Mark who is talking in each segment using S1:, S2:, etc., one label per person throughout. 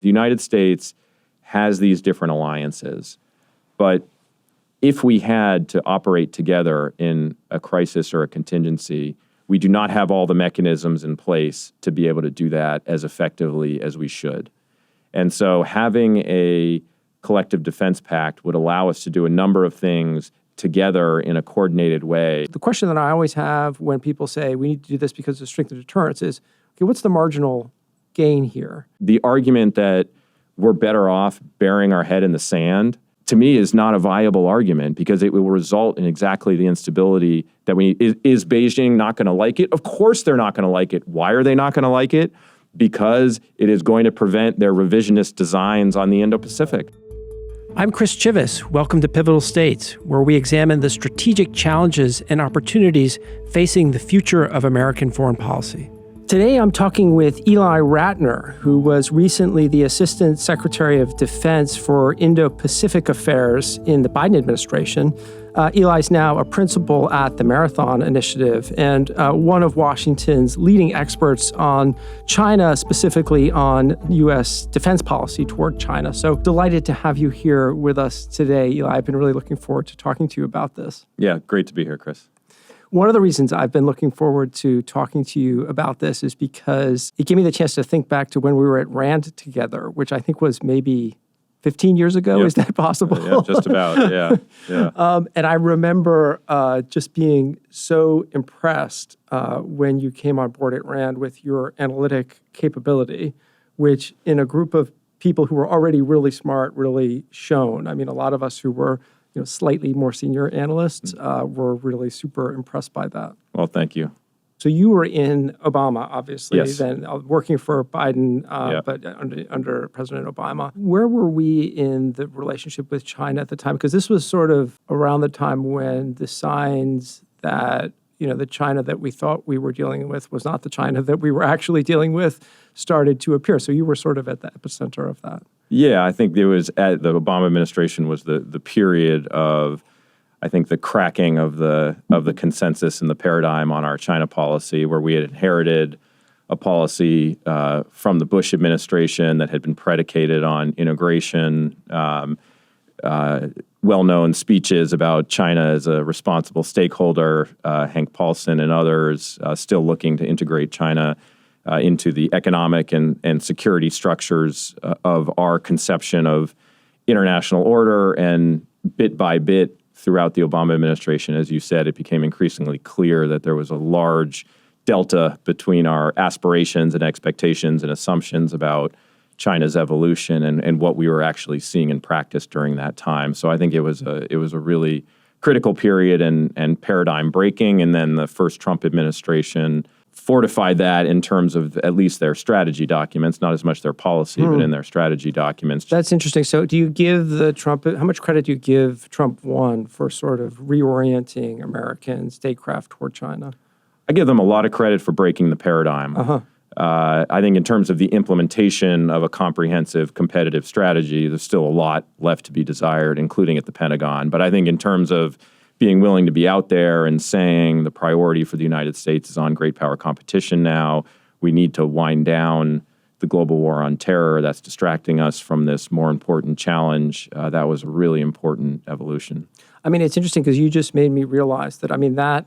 S1: The United States has these different alliances, but if we had to operate together in a crisis or a contingency, we do not have all the mechanisms in place to be able to do that as effectively as we should. And so having a collective defense pact would allow us to do a number of things together in a coordinated way.
S2: The question that I always have when people say we need to do this because of strength of deterrence is, okay, what's the marginal gain here?
S1: The argument that we're better off burying our head in the sand, to me, is not a viable argument because it will result in exactly the instability that is Beijing not going to like it? Of course they're not going to like it. Why are they not going to like it? Because it is going to prevent their revisionist designs on the Indo-Pacific.
S2: I'm Chris Chivvis. Welcome to Pivotal States, where we examine the strategic challenges and opportunities facing the future of American foreign policy. Today, I'm talking with Ely Ratner, who was recently the Assistant Secretary of Defense for Indo-Pacific Affairs in the Biden administration. Ely's now a principal at the Marathon Initiative and one of Washington's leading experts on China, specifically on U.S. defense policy toward China. So delighted to have you here with us today, Ely. I've been really looking forward to talking to you about this.
S1: Yeah, great to be here, Chris.
S2: One of the reasons I've been looking forward to talking to you about this is because it gave me the chance to think back to when we were at RAND together, which I think was maybe 15 years ago. Yep. Is that possible?
S1: Yeah, just about. Yeah.
S2: And I remember just being so impressed when you came on board at RAND with your analytic capability, which in a group of people who were already really smart really shone. I mean, a lot of us who were slightly more senior analysts were really super impressed by that.
S1: Well, thank you.
S2: So you were in Obama, obviously,
S1: yes.
S2: Then working for Biden,
S1: Yep.
S2: but under President Obama. Where were we in the relationship with China at the time? Because this was sort of around the time when the signs that, the China that we thought we were dealing with was not the China that we were actually dealing with started to appear. So you were sort of at the epicenter of that.
S1: Yeah, I think it was at the Obama administration was the period of, I think, the cracking of the consensus and the paradigm on our China policy, where we had inherited a policy from the Bush administration that had been predicated on integration, well-known speeches about China as a responsible stakeholder, Hank Paulson and others still looking to integrate China into the economic and security structures of our conception of international order. And bit by bit throughout the Obama administration, as you said, it became increasingly clear that there was a large delta between our aspirations and expectations and assumptions about China's evolution and what we were actually seeing in practice during that time. So I think it was a really critical period and paradigm breaking. And then the first Trump administration fortified that in terms of at least their strategy documents, not as much their policy, but in their strategy documents.
S2: That's interesting. So do you give how much credit do you give Trump 1 for sort of reorienting American statecraft toward China?
S1: I give them a lot of credit for breaking the paradigm. I think in terms of the implementation of a comprehensive competitive strategy, there's still a lot left to be desired, including at the Pentagon. But I think in terms of being willing to be out there and saying the priority for the United States is on great power competition now, we need to wind down the global war on terror that's distracting us from this more important challenge, that was a really important evolution.
S2: I mean, it's interesting because you just made me realize that, that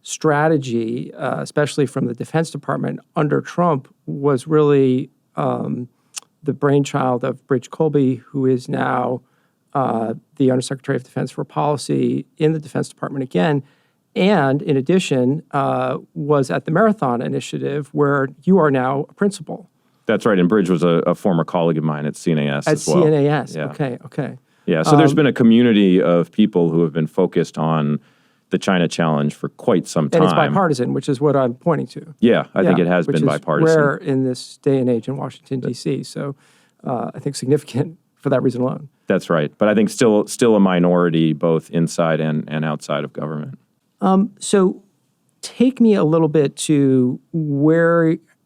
S2: strategy, especially from the Defense Department under Trump, was really the brainchild of Bridge Colby, who is now the Undersecretary of Defense for Policy in the Defense Department again, and in addition, was at the Marathon Initiative, where you are now a principal.
S1: That's right, and Bridge was a former colleague of mine at CNAS as well.
S2: At CNAS,
S1: yeah.
S2: Okay.
S1: Yeah, so there's been a community of people who have been focused on the China challenge for quite some time.
S2: And it's bipartisan, which is what I'm pointing to.
S1: Yeah, I think it has been bipartisan.
S2: Which is rare in this day and age in Washington, D.C., so I think significant for that reason alone.
S1: That's right. But I think still a minority both inside and outside of government.
S2: So take me a little bit to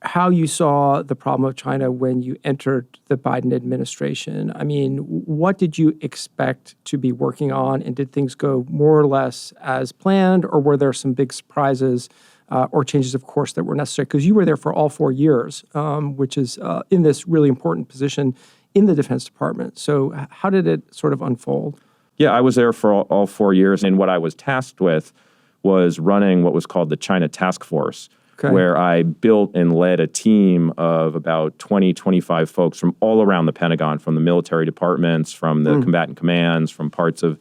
S2: how you saw the problem of China when you entered the Biden administration. I mean, what did you expect to be working on, and did things go more or less as planned, or were there some big surprises or changes of course that were necessary? Because you were there for all 4 years, which is in this really important position in the Defense Department. So how did it sort of unfold?
S1: Yeah, I was there for all 4 years, and what I was tasked with was running what was called the China Task Force, where I built and led a team of about 20, 25 folks from all around the Pentagon, from the military departments, from the combatant commands, from parts of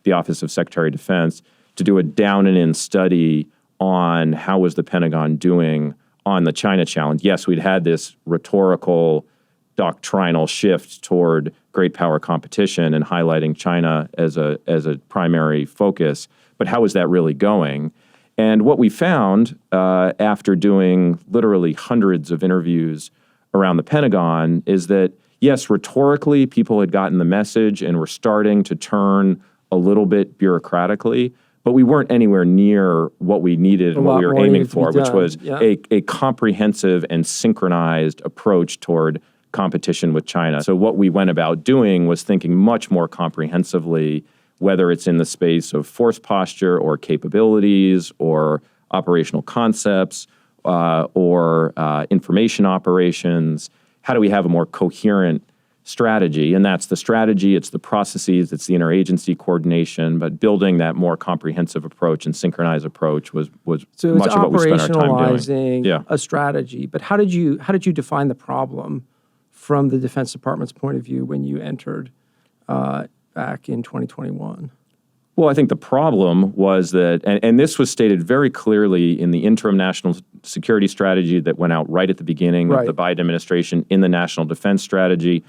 S1: the Office of Secretary of Defense, to do a down-and-in study on how was the Pentagon doing on the China challenge. Yes, we'd had this rhetorical, doctrinal shift toward great power competition and highlighting China as a primary focus, but how was that really going? And what we found after doing literally hundreds of interviews around the Pentagon is that, yes, rhetorically, people had gotten the message and were starting to turn a little bit bureaucratically, but we weren't anywhere near what we needed and what we were aiming for, which was a comprehensive and synchronized approach toward competition with China. So what we went about doing was thinking much more comprehensively, whether it's in the space of force posture or capabilities or operational concepts or information operations. How do we have a more coherent strategy? And that's the strategy, it's the processes, it's the interagency coordination, but building that more comprehensive approach and synchronized approach was
S2: so
S1: much of what we spent our time doing.
S2: Operationalizing a strategy, but how did you define the problem from the Defense Department's point of view when you entered back in 2021?
S1: Well, I think the problem was that, and this was stated very clearly in the interim national security strategy that went out right at the beginning of the Biden administration, in the national defense strategy.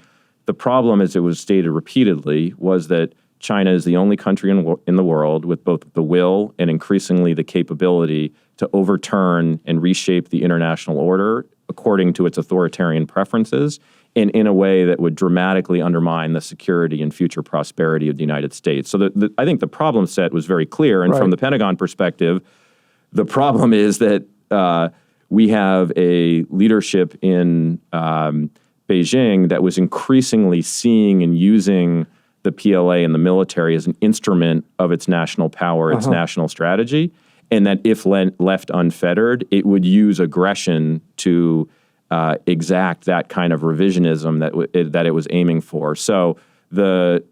S1: The problem, as it was stated repeatedly, was that China is the only country in the world with both the will and increasingly the capability to overturn and reshape the international order according to its authoritarian preferences, and in a way that would dramatically undermine the security and future prosperity of the United States. So I think the problem set was very clear. And from the Pentagon perspective, the problem is that we have a leadership in Beijing that was increasingly seeing and using the PLA and the military as an instrument of its national power, its national strategy, and that if left unfettered, it would use aggression to exact that kind of revisionism that it was aiming for. So the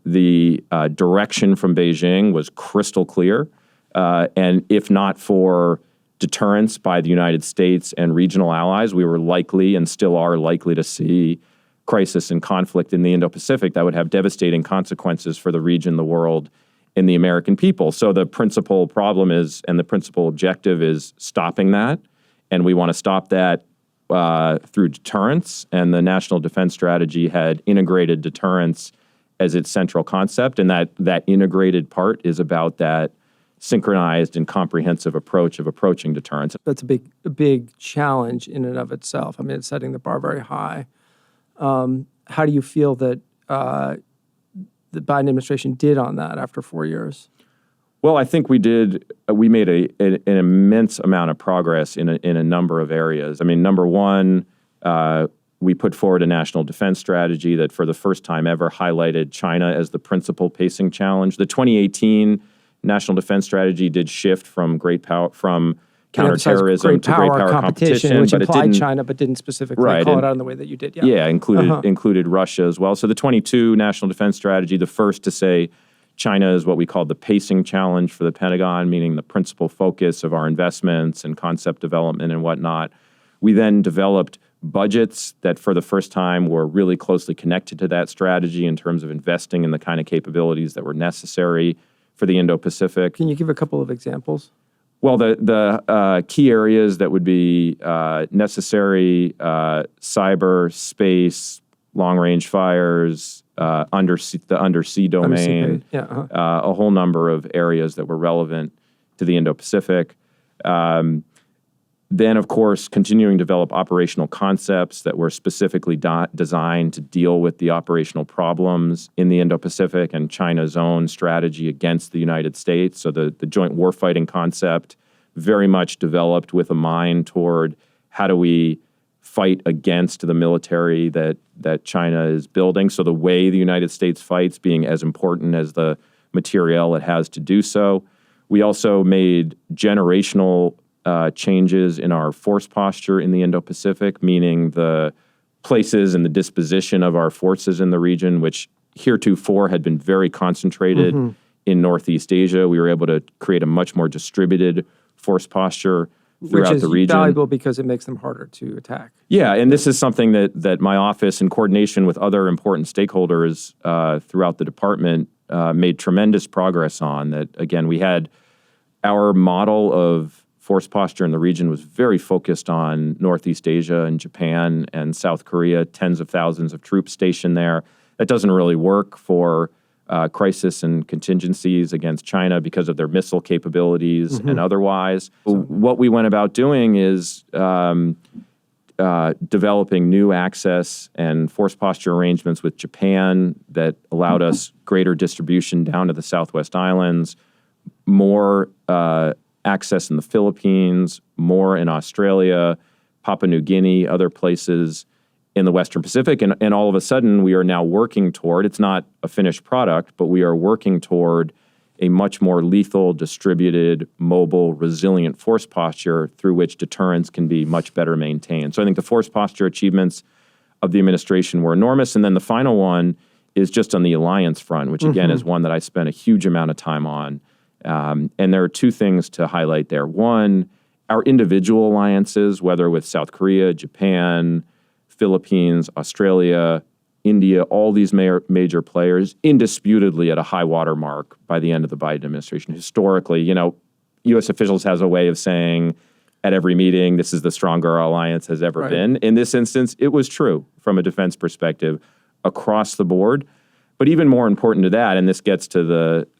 S1: direction from Beijing was crystal clear, and if not for deterrence by the United States and regional allies, we were likely and still are likely to see crisis and conflict in the Indo-Pacific that would have devastating consequences for the region, the world, and the American people. So the principal problem is, and the principal objective is stopping that, and we want to stop that through deterrence, and the National Defense Strategy had integrated deterrence as its central concept, and that integrated part is about that synchronized and comprehensive approach of approaching deterrence.
S2: That's a big challenge in and of itself. I mean, it's setting the bar very high. How do you feel that the Biden administration did on that after 4 years?
S1: Well, I think we made an immense amount of progress in a number of areas. I mean, number one, we put forward a national defense strategy that for the first time ever highlighted China as the principal pacing challenge. The 2018 National Defense Strategy did shift from counterterrorism to great power competition,
S2: which
S1: but
S2: implied China, but didn't specifically call it out in the way that you did.
S1: Included Russia as well. So the 22 National Defense Strategy, the first to say China is what we call the pacing challenge for the Pentagon, meaning the principal focus of our investments and concept development and whatnot. We then developed budgets that for the first time were really closely connected to that strategy in terms of investing in the kind of capabilities that were necessary for the Indo-Pacific.
S2: Can you give a couple of examples?
S1: Well, the key areas that would be necessary, cyber, space, long-range fires, the undersea domain, a whole number of areas that were relevant to the Indo-Pacific. Then, of course, continuing to develop operational concepts that were specifically designed to deal with the operational problems in the Indo-Pacific and China's own strategy against the United States. So the joint warfighting concept very much developed with a mind toward how do we fight against the military that China is building. So the way the United States fights being as important as the materiel it has to do so. We also made generational changes in our force posture in the Indo-Pacific, meaning the places and the disposition of our forces in the region, which heretofore had been very concentrated in Northeast Asia. We were able to create a much more distributed force posture throughout the region.
S2: Which is valuable because it makes them harder to attack.
S1: Yeah, and this is something that my office, in coordination with other important stakeholders throughout the department, made tremendous progress on. That, again, we had our model of force posture in the region was very focused on Northeast Asia and Japan and South Korea, tens of thousands of troops stationed there. That doesn't really work for crisis and contingencies against China because of their missile capabilities and otherwise. What we went about doing is developing new access and force posture arrangements with Japan that allowed us greater distribution down to the Southwest Islands, more access in the Philippines, more in Australia, Papua New Guinea, other places in the Western Pacific. And all of a sudden, we are now working toward, it's not a finished product, but we are working toward a much more lethal, distributed, mobile, resilient force posture through which deterrence can be much better maintained. So I think the force posture achievements of the administration were enormous. And then the final one is just on the alliance front, which again is one that I spent a huge amount of time on. And there are two things to highlight there. One, our individual alliances, whether with South Korea, Japan, Philippines, Australia, India, all these major players, indisputably at a high water mark by the end of the Biden administration. Historically, U.S. officials has a way of saying at every meeting, this is the stronger our alliance has ever been. In this instance, it was true from a defense perspective across the board. But even more important to that, and this gets to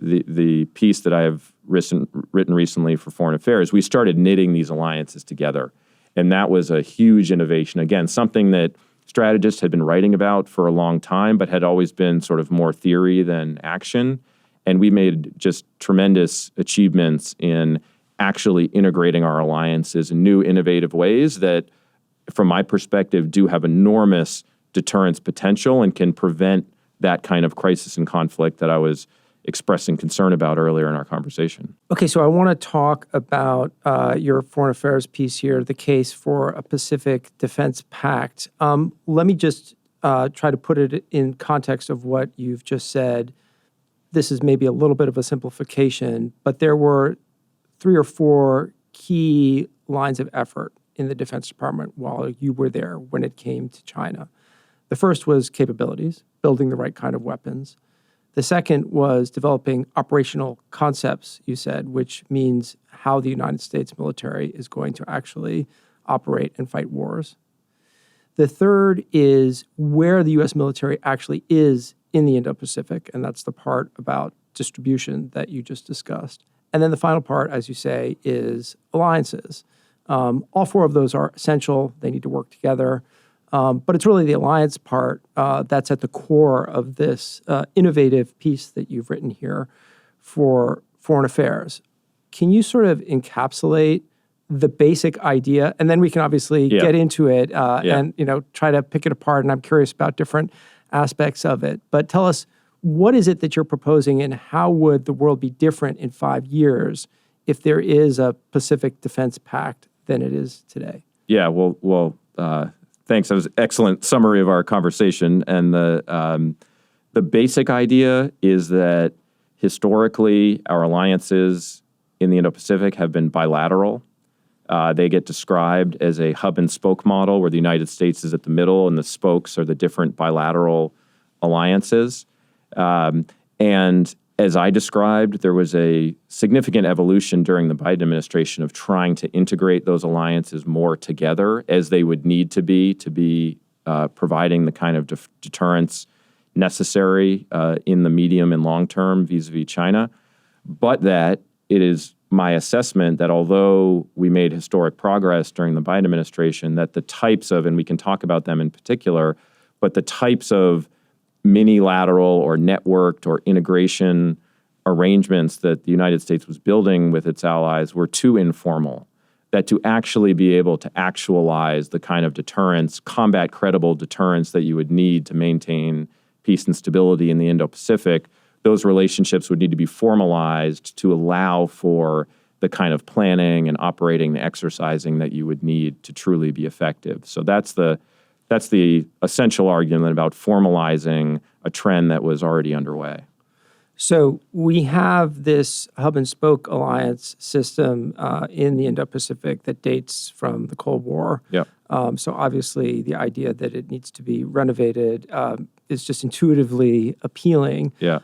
S1: the piece that I have written recently for Foreign Affairs, we started knitting these alliances together. And that was a huge innovation. Again, something that strategists had been writing about for a long time, but had always been sort of more theory than action. And we made just tremendous achievements in actually integrating our alliances in new, innovative ways that, from my perspective, do have enormous deterrence potential and can prevent that kind of crisis and conflict that I was expressing concern about earlier in our conversation.
S2: Okay, so I want to talk about your foreign affairs piece here, the case for a Pacific Defense Pact. Let me just try to put it in context of what you've just said. This is maybe a little bit of a simplification, but there were 3 or 4 key lines of effort in the Defense Department while you were there when it came to China. The first was capabilities, building the right kind of weapons. The second was developing operational concepts, you said, which means how the United States military is going to actually operate and fight wars. The third is where the U.S. military actually is in the Indo-Pacific, and that's the part about distribution that you just discussed. And then the final part, as you say, is alliances. All 4 of those are essential. They need to work together. But it's really the alliance part that's at the core of this innovative piece that you've written here for foreign affairs. Can you sort of encapsulate the basic idea? And then we can obviously get into it and try to pick it apart. And I'm curious about different aspects of it. But tell us, what is it that you're proposing and how would the world be different in 5 years if there is a Pacific Defense Pact than it is today?
S1: Yeah, well, thanks. That was an excellent summary of our conversation. And the basic idea is that historically, our alliances in the Indo-Pacific have been bilateral. They get described as a hub and spoke model where the United States is at the middle and the spokes are the different bilateral alliances. And as I described, there was a significant evolution during the Biden administration of trying to integrate those alliances more together as they would need to be providing the kind of deterrence necessary in the medium and long term vis-a-vis China. But that it is my assessment that although we made historic progress during the Biden administration, that the types of, and we can talk about them in particular, but the types of minilateral or networked or integration arrangements that the United States was building with its allies were too informal, that to actually be able to actualize the kind of deterrence, combat credible deterrence that you would need to maintain peace and stability in the Indo-Pacific, those relationships would need to be formalized to allow for the kind of planning and operating and exercising that you would need to truly be effective. So that's the essential argument about formalizing a trend that was already underway.
S2: So we have this hub and spoke alliance system in the Indo-Pacific that dates from the Cold War.
S1: Yep.
S2: So obviously the idea that it needs to be renovated is just intuitively appealing.
S1: Yeah.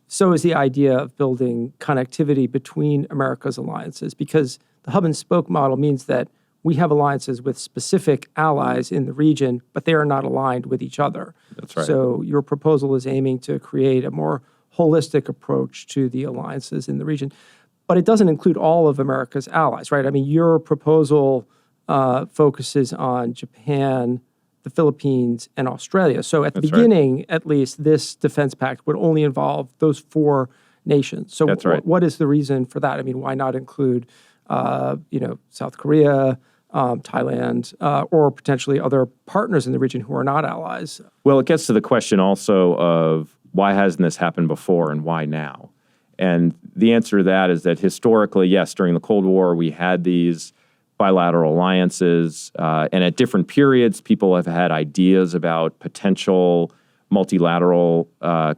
S2: So is the idea of building connectivity between America's alliances, because the hub and spoke model means that we have alliances with specific allies in the region, but they are not aligned with each other.
S1: That's right.
S2: So your proposal is aiming to create a more holistic approach to the alliances in the region. But it doesn't include all of America's allies, right? I mean, your proposal focuses on Japan, the Philippines, and Australia. So at the beginning, at least, this defense pact would only involve those 4 nations. So what is the reason for that? I mean, why not include, South Korea, Thailand, or potentially other partners in the region who are not allies?
S1: Well, it gets to the question also of why hasn't this happened before and why now? And the answer to that is that historically, yes, during the Cold War, we had these bilateral alliances, and at different periods, people have had ideas about potential multilateral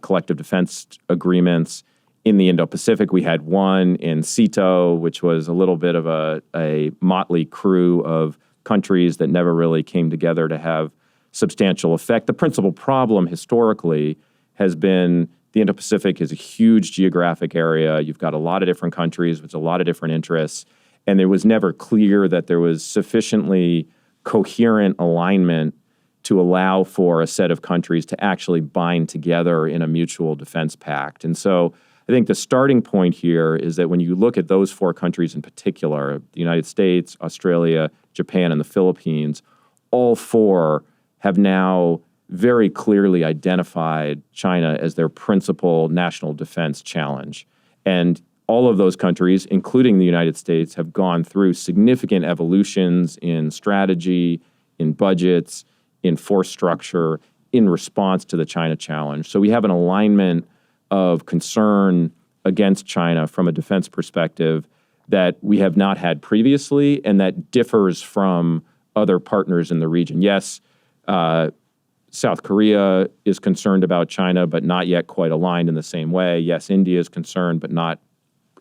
S1: collective defense agreements. In the Indo-Pacific, we had one in CETO, which was a little bit of a motley crew of countries that never really came together to have substantial effect. The principal problem historically has been the Indo-Pacific is a huge geographic area. You've got a lot of different countries with a lot of different interests, and it was never clear that there was sufficiently coherent alignment to allow for a set of countries to actually bind together in a mutual defense pact. And so I think the starting point here is that when you look at those 4 countries in particular, the United States, Australia, Japan, and the Philippines, all 4 have now very clearly identified China as their principal national defense challenge. And all of those countries, including the United States, have gone through significant evolutions in strategy, in budgets, in force structure, in response to the China challenge. So we have an alignment of concern against China from a defense perspective that we have not had previously and that differs from other partners in the region. Yes, South Korea is concerned about China, but not yet quite aligned in the same way. Yes, India is concerned, but not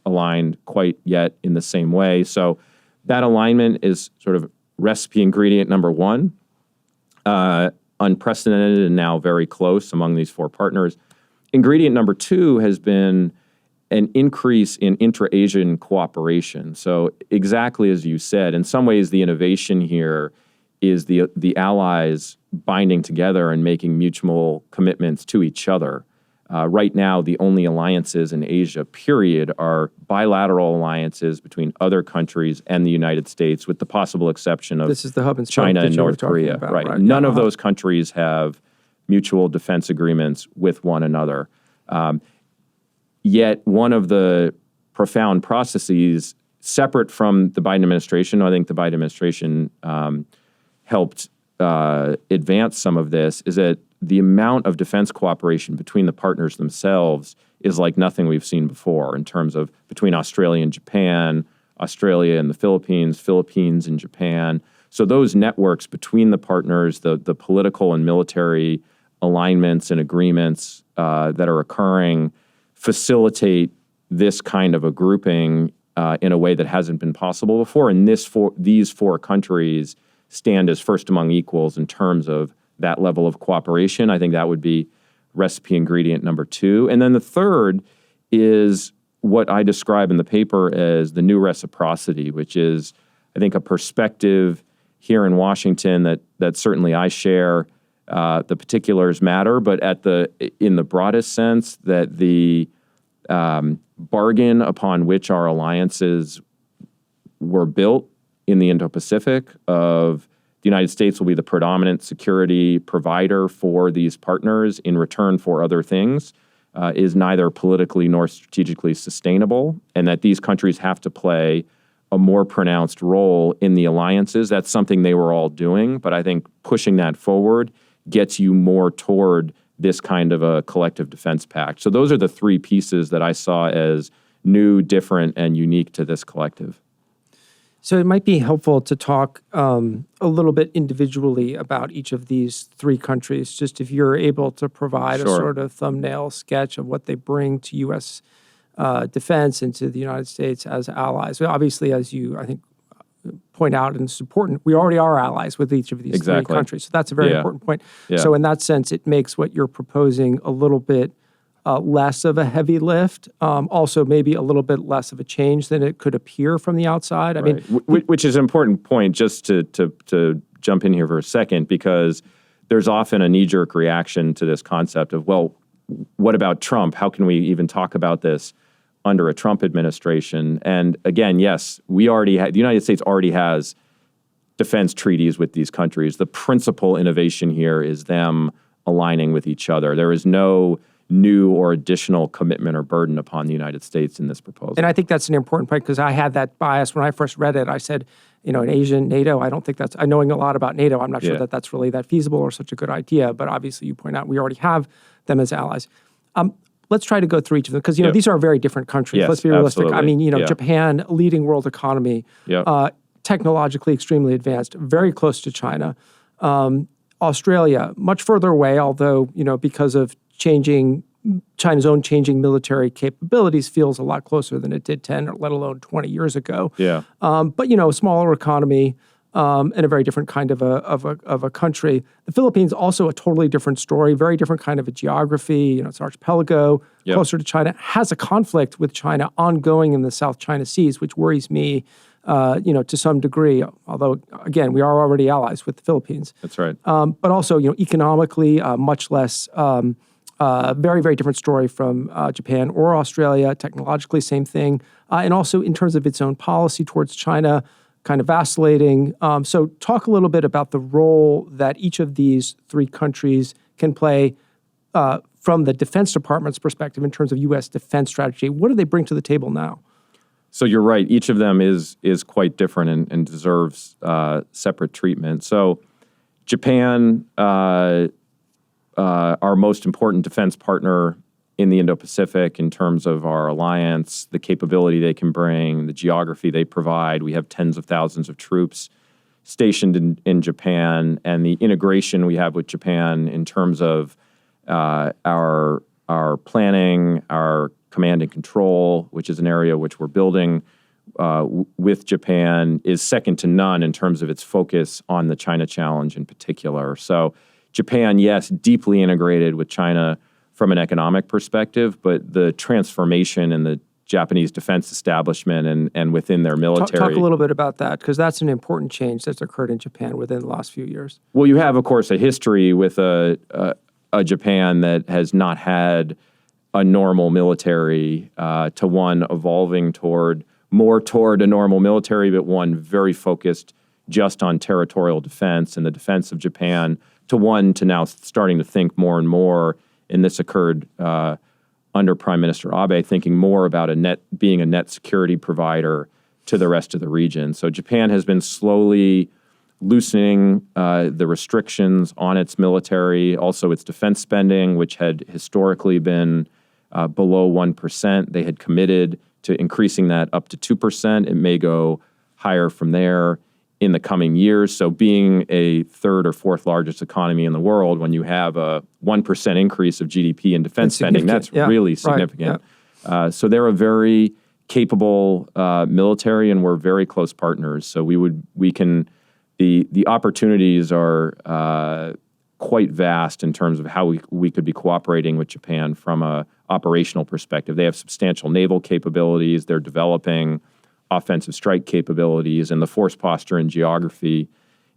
S1: aligned quite yet in the same way. So that alignment is sort of recipe ingredient number 1, unprecedented and now very close among these 4 partners. Ingredient number 2 has been an increase in intra-Asian cooperation. So exactly as you said, in some ways the innovation here is the allies binding together and making mutual commitments to each other. Right now, the only alliances in Asia, period, are bilateral alliances between other countries and the United States, with the possible exception of
S2: this is the hub and
S1: China and North Korea.
S2: About,
S1: right. None of those countries have mutual defense agreements with one another. Yet one of the profound processes separate from the Biden administration, I think the Biden administration helped advance some of this, is that the amount of defense cooperation between the partners themselves is like nothing we've seen before in terms of between Australia and Japan, Australia and the Philippines, Philippines and Japan. So those networks between the partners, the political and military alignments and agreements that are occurring facilitate this kind of a grouping in a way that hasn't been possible before. And these 4 countries stand as first among equals in terms of that level of cooperation. I think that would be recipe ingredient number 2. And then the third is what I describe in the paper as the new reciprocity, which is, I think, a perspective here in Washington that certainly I share. The particulars matter, but in the broadest sense, that the bargain upon which our alliances were built in the Indo-Pacific of the United States will be the predominant security provider for these partners in return for other things is neither politically nor strategically sustainable, and that these countries have to play a more pronounced role in the alliances. That's something they were all doing, but I think pushing that forward gets you more toward this kind of a collective defense pact. So those are the 3 pieces that I saw as new, different, and unique to this collective.
S2: So it might be helpful to talk a little bit individually about each of these three countries, just if you're able to provide a sort of thumbnail sketch of what they bring to U.S. Defense and to the United States as allies. So obviously, as you, I think, point out, and it's important, we already are allies with each of these three countries. So that's a very important point. Yeah. So in that sense, it makes what you're proposing a little bit less of a heavy lift, also maybe a little bit less of a change than it could appear from the outside. I mean,
S1: which is an important point, just to jump in here for a second, because there's often a knee-jerk reaction to this concept of, well, what about Trump? How can we even talk about this under a Trump administration? And again, yes, the United States already has defense treaties with these countries. The principal innovation here is them aligning with each other. There is no new or additional commitment or burden upon the United States in this proposal.
S2: And I think that's an important point, because I had that bias when I first read it. I said, in Asian NATO, I don't think that's, knowing a lot about NATO, I'm not sure that that's really that feasible or such a good idea. But obviously, you point out we already have them as allies. Let's try to go through each of them, because these are very different countries.
S1: Yes,
S2: let's be realistic.
S1: absolutely.
S2: I mean, Japan, leading world economy, technologically extremely advanced, very close to China. Australia, much further away, although because of China's own changing military capabilities, feels a lot closer than it did 10 or let alone 20 years ago.
S1: Yeah.
S2: But a smaller economy. And a very different kind of a country. The Philippines, also a totally different story, very different kind of a geography. It's an archipelago, closer to China, has a conflict with China ongoing in the South China Seas, which worries me, to some degree. Although, again, we are already allies with the Philippines.
S1: That's right.
S2: But also, economically, much less, very, very different story from Japan or Australia. Technologically, same thing. And also in terms of its own policy towards China, kind of vacillating. So talk a little bit about the role that each of these three countries can play from the Defense Department's perspective in terms of U.S. defense strategy. What do they bring to the table now?
S1: So you're right. Each of them is quite different and deserves separate treatment. So Japan, our most important defense partner in the Indo-Pacific in terms of our alliance, the capability they can bring, the geography they provide. We have tens of thousands of troops stationed in Japan, and the integration we have with Japan in terms of our planning, our command and control, which is an area which we're building with Japan, is second to none in terms of its focus on the China challenge in particular. So Japan, yes, deeply integrated with China from an economic perspective, but the transformation in the Japanese defense establishment and within their military.
S2: Talk a little bit about that, because that's an important change that's occurred in Japan within the last few years.
S1: Well, you have, of course, a history with a Japan that has not had a normal military to one evolving more toward a normal military, but one very focused just on territorial defense and the defense of Japan, to one to now starting to think more and more. And this occurred under Prime Minister Abe, thinking more about being a net security provider to the rest of the region. So Japan has been slowly loosening the restrictions on its military, also its defense spending, which had historically been below 1%. They had committed to increasing that up to 2%. It may go higher from there in the coming years. So being a third or fourth largest economy in the world, when you have a 1% increase of GDP in defense spending, that's really significant. Right. Yeah. So they're a very capable military, and we're very close partners. So the opportunities are quite vast in terms of how we could be cooperating with Japan from a operational perspective. They have substantial naval capabilities. They're developing offensive strike capabilities, and the force posture and geography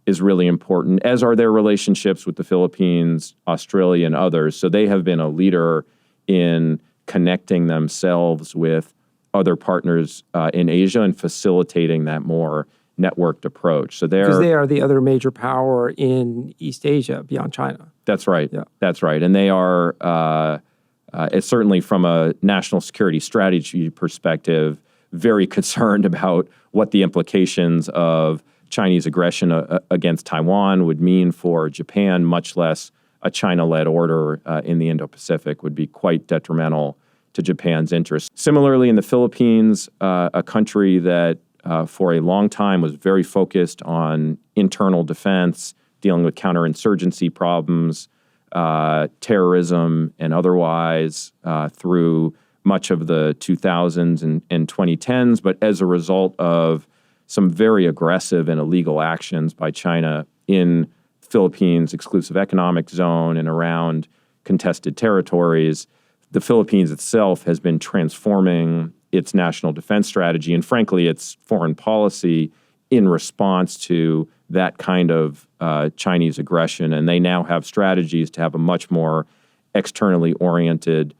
S1: is really important, as are their relationships with the Philippines, Australia, and others. So they have been a leader in connecting themselves with other partners in Asia and facilitating that more networked approach. So
S2: because they are the other major power in East Asia beyond China.
S1: That's right. Yeah. That's right. And they are, it's certainly from a national security strategy perspective, very concerned about what the implications of Chinese aggression against Taiwan would mean for Japan, much less a China-led order in the Indo-Pacific would be quite detrimental to Japan's interests. Similarly, in the Philippines, a country that for a long time was very focused on internal defense, dealing with counterinsurgency problems, terrorism, and otherwise through much of the 2000s and 2010s. But as a result of some very aggressive and illegal actions by China in Philippines' exclusive economic zone and around contested territories, the Philippines itself has been transforming its national defense strategy and, frankly, its foreign policy in response to that kind of Chinese aggression. And they now have strategies to have a much more externally oriented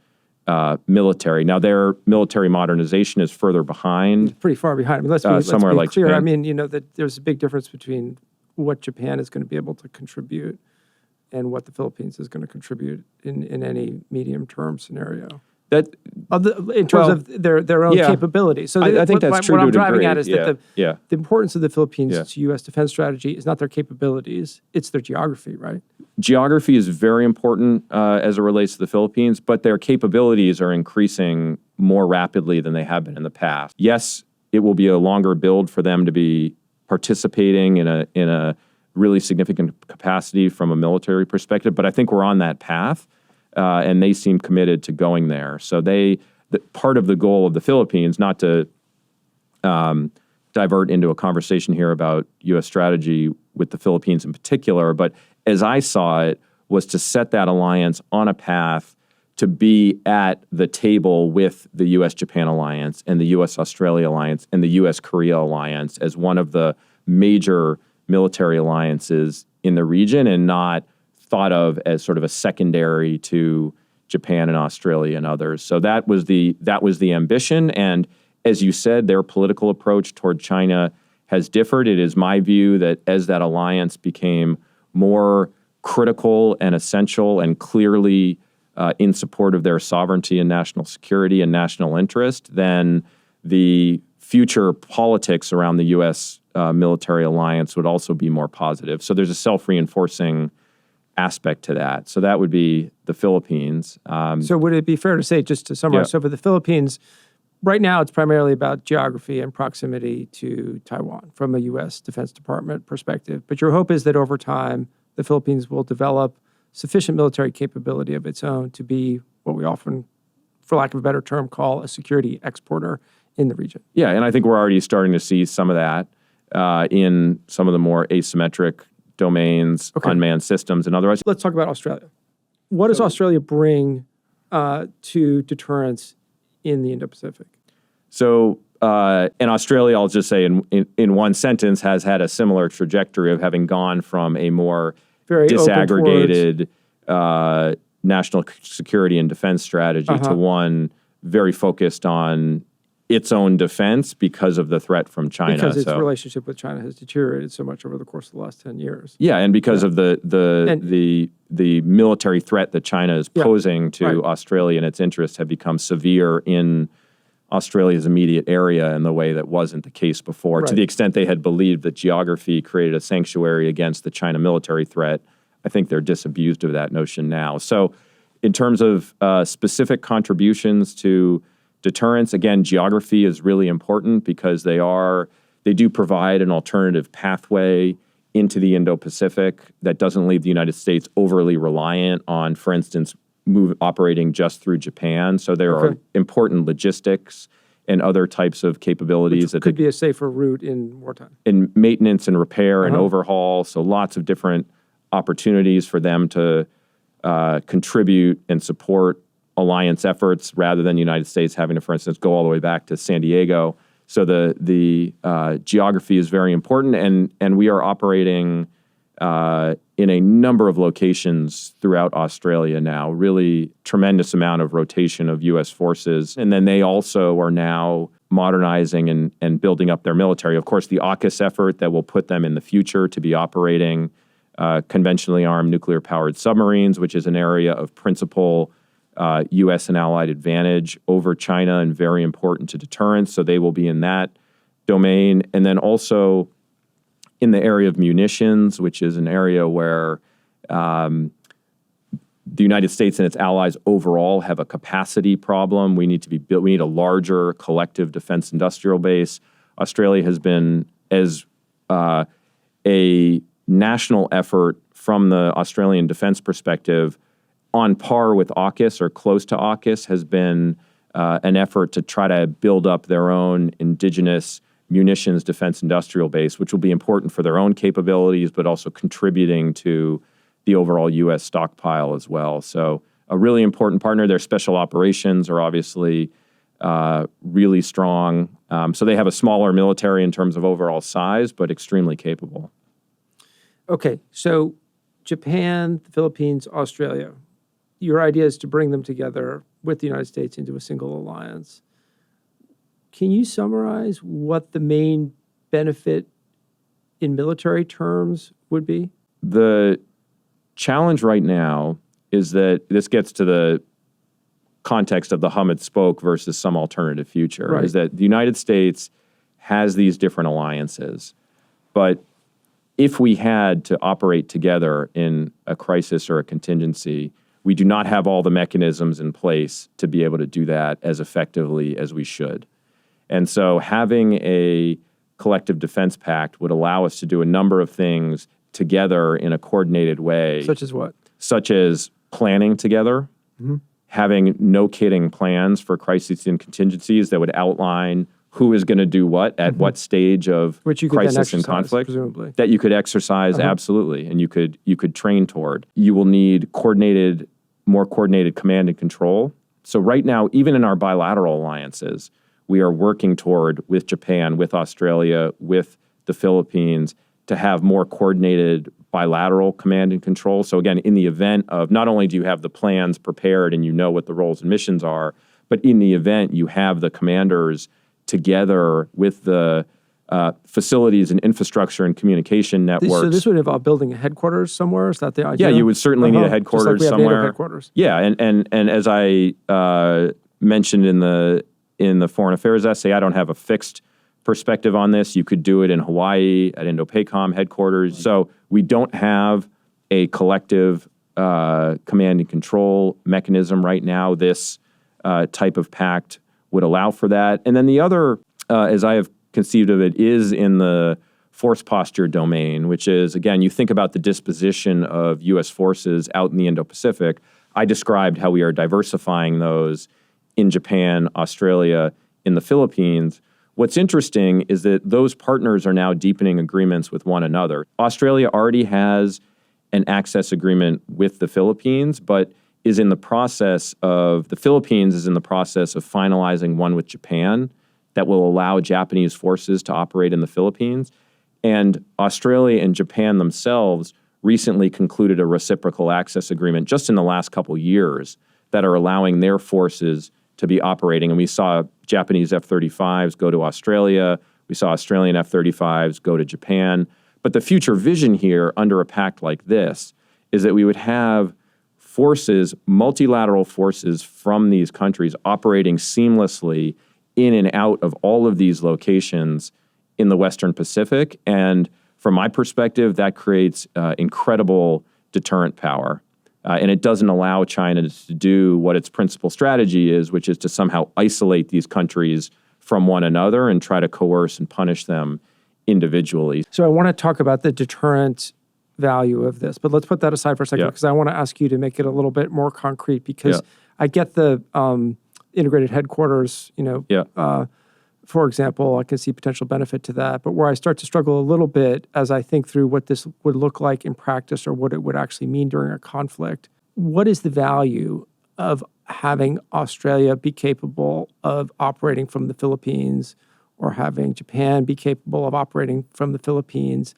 S1: military. Now, their military modernization is further behind.
S2: It's pretty far behind. I mean, let's be
S1: like
S2: clear.
S1: Japan.
S2: I mean, that there's a big difference between what Japan is going to be able to contribute and what the Philippines is going to contribute in any medium-term scenario. In terms of their own capabilities. So
S1: I think that's true.
S2: What I'm driving
S1: degree.
S2: at is that the importance of the Philippines to U.S. defense strategy is not their capabilities, it's their geography, right?
S1: Geography is very important as it relates to the Philippines, but their capabilities are increasing more rapidly than they have been in the past. Yes, it will be a longer build for them to be participating in a really significant capacity from a military perspective, but I think we're on that path. And they seem committed to going there. So part of the goal of the Philippines, not to divert into a conversation here about U.S. strategy with the Philippines in particular, but as I saw it, was to set that alliance on a path to be at the table with the U.S.-Japan alliance and the U.S.-Australia alliance and the U.S.-Korea alliance as one of the major military alliances in the region and not thought of as sort of a secondary to Japan and Australia and others. So that was the ambition. And as you said, their political approach toward China has differed. It is my view that as that alliance became more critical and essential and clearly in support of their sovereignty and national security and national interest, then the future politics around the U.S. Military alliance would also be more positive. So there's a self-reinforcing aspect to that. So that would be the Philippines.
S2: So would it be fair to say, just to summarize, so for the Philippines, right now it's primarily about geography and proximity to Taiwan from a U.S. Defense Department perspective. But your hope is that over time, the Philippines will develop sufficient military capability of its own to be what we often, for lack of a better term, call a security exporter in the region.
S1: Yeah, and I think we're already starting to see some of that in some of the more asymmetric domains, unmanned systems, and otherwise.
S2: Let's talk about Australia. What does Australia bring to deterrence in the Indo-Pacific?
S1: So, and Australia, I'll just say in one sentence, has had a similar trajectory of having gone from a more very disaggregated national security and defense strategy to one very focused on its own defense because of the threat from China.
S2: Because its relationship with China has deteriorated so much over the course of the last 10 years.
S1: Yeah, and because of the military threat that China is posing to Australia and its interests have become severe in Australia's immediate area in the way that wasn't the case before. To the extent they had believed that geography created a sanctuary against the China military threat, I think they're disabused of that notion now. So in terms of specific contributions to deterrence, again, geography is really important because they do provide an alternative pathway into the Indo-Pacific that doesn't leave the United States overly reliant on, for instance, operating just through Japan. So there are important logistics and other types of capabilities
S2: that could be a safer route in wartime.
S1: In maintenance and repair and overhaul. So lots of different opportunities for them to contribute and support alliance efforts rather than the United States having to, for instance, go all the way back to San Diego. So the geography is very important, and we are operating in a number of locations throughout Australia now, really tremendous amount of rotation of U.S. forces. And then they also are now modernizing and building up their military. Of course, the AUKUS effort that will put them in the future to be operating conventionally armed nuclear-powered submarines, which is an area of principal U.S. and allied advantage over China and very important to deterrence. So they will be in that domain. And then also in the area of munitions, which is an area where The United States and its allies overall have a capacity problem. We need a larger collective defense industrial base. Australia has been, as a national effort from the Australian defense perspective, on par with AUKUS or close to AUKUS, has been an effort to try to build up their own indigenous munitions defense industrial base, which will be important for their own capabilities, but also contributing to the overall U.S. stockpile as well. So a really important partner. Their special operations are obviously really strong. So they have a smaller military in terms of overall size, but extremely capable.
S2: Okay, so Japan, the Philippines, Australia. Your idea is to bring them together with the United States into a single alliance. Can you summarize what the main benefit in military terms would be?
S1: The challenge right now is that this gets to the context of the hum and spoke versus some alternative future,
S2: right.
S1: Is that the United States has these different alliances. But if we had to operate together in a crisis or a contingency, we do not have all the mechanisms in place to be able to do that as effectively as we should. And so having a collective defense pact would allow us to do a number of things together in a coordinated way.
S2: Such as what?
S1: Such as planning together, having no-kidding plans for crises and contingencies that would outline who is going to do what at what stage of crisis and conflict.
S2: Presumably.
S1: That you could exercise, absolutely, and you could train toward. You will need more coordinated command and control. So right now, even in our bilateral alliances, we are working toward, with Japan, with Australia, with the Philippines, to have more coordinated bilateral command and control. So again, in the event of, not only do you have the plans prepared and you know what the roles and missions are, but in the event you have the commanders together with the facilities and infrastructure and communication networks.
S2: So this would involve building a headquarters somewhere? Is that the idea?
S1: Yeah, you would certainly need a headquarters
S2: just like we have
S1: somewhere.
S2: NATO headquarters.
S1: Yeah, and as I mentioned in the foreign affairs essay, I don't have a fixed perspective on this. You could do it in Hawaii at Indo-Pacom headquarters. Right. So we don't have a collective command and control mechanism right now. This type of pact would allow for that. And then the other, as I have conceived of it, is in the force posture domain, which is, again, you think about the disposition of U.S. forces out in the Indo-Pacific. I described how we are diversifying those in Japan, Australia, in the Philippines. What's interesting is that those partners are now deepening agreements with one another. Australia already has an access agreement with the Philippines, but the Philippines is in the process of finalizing one with Japan that will allow Japanese forces to operate in the Philippines. And Australia and Japan themselves recently concluded a reciprocal access agreement just in the last couple years that are allowing their forces to be operating. And we saw Japanese F-35s go to Australia. We saw Australian F-35s go to Japan. But the future vision here under a pact like this is that we would have forces, multilateral forces from these countries operating seamlessly in and out of all of these locations in the Western Pacific. And from my perspective, that creates incredible deterrent power. And it doesn't allow China to do what its principal strategy is, which is to somehow isolate these countries from one another and try to coerce and punish them individually.
S2: So I want to talk about the deterrent value of this, but let's put that aside for a second because I want to ask you to make it a little bit more concrete because I get the integrated headquarters, for example, I can see potential benefit to that. But where I start to struggle a little bit as I think through what this would look like in practice or what it would actually mean during a conflict, what is the value of having Australia be capable of operating from the Philippines or having Japan be capable of operating from the Philippines?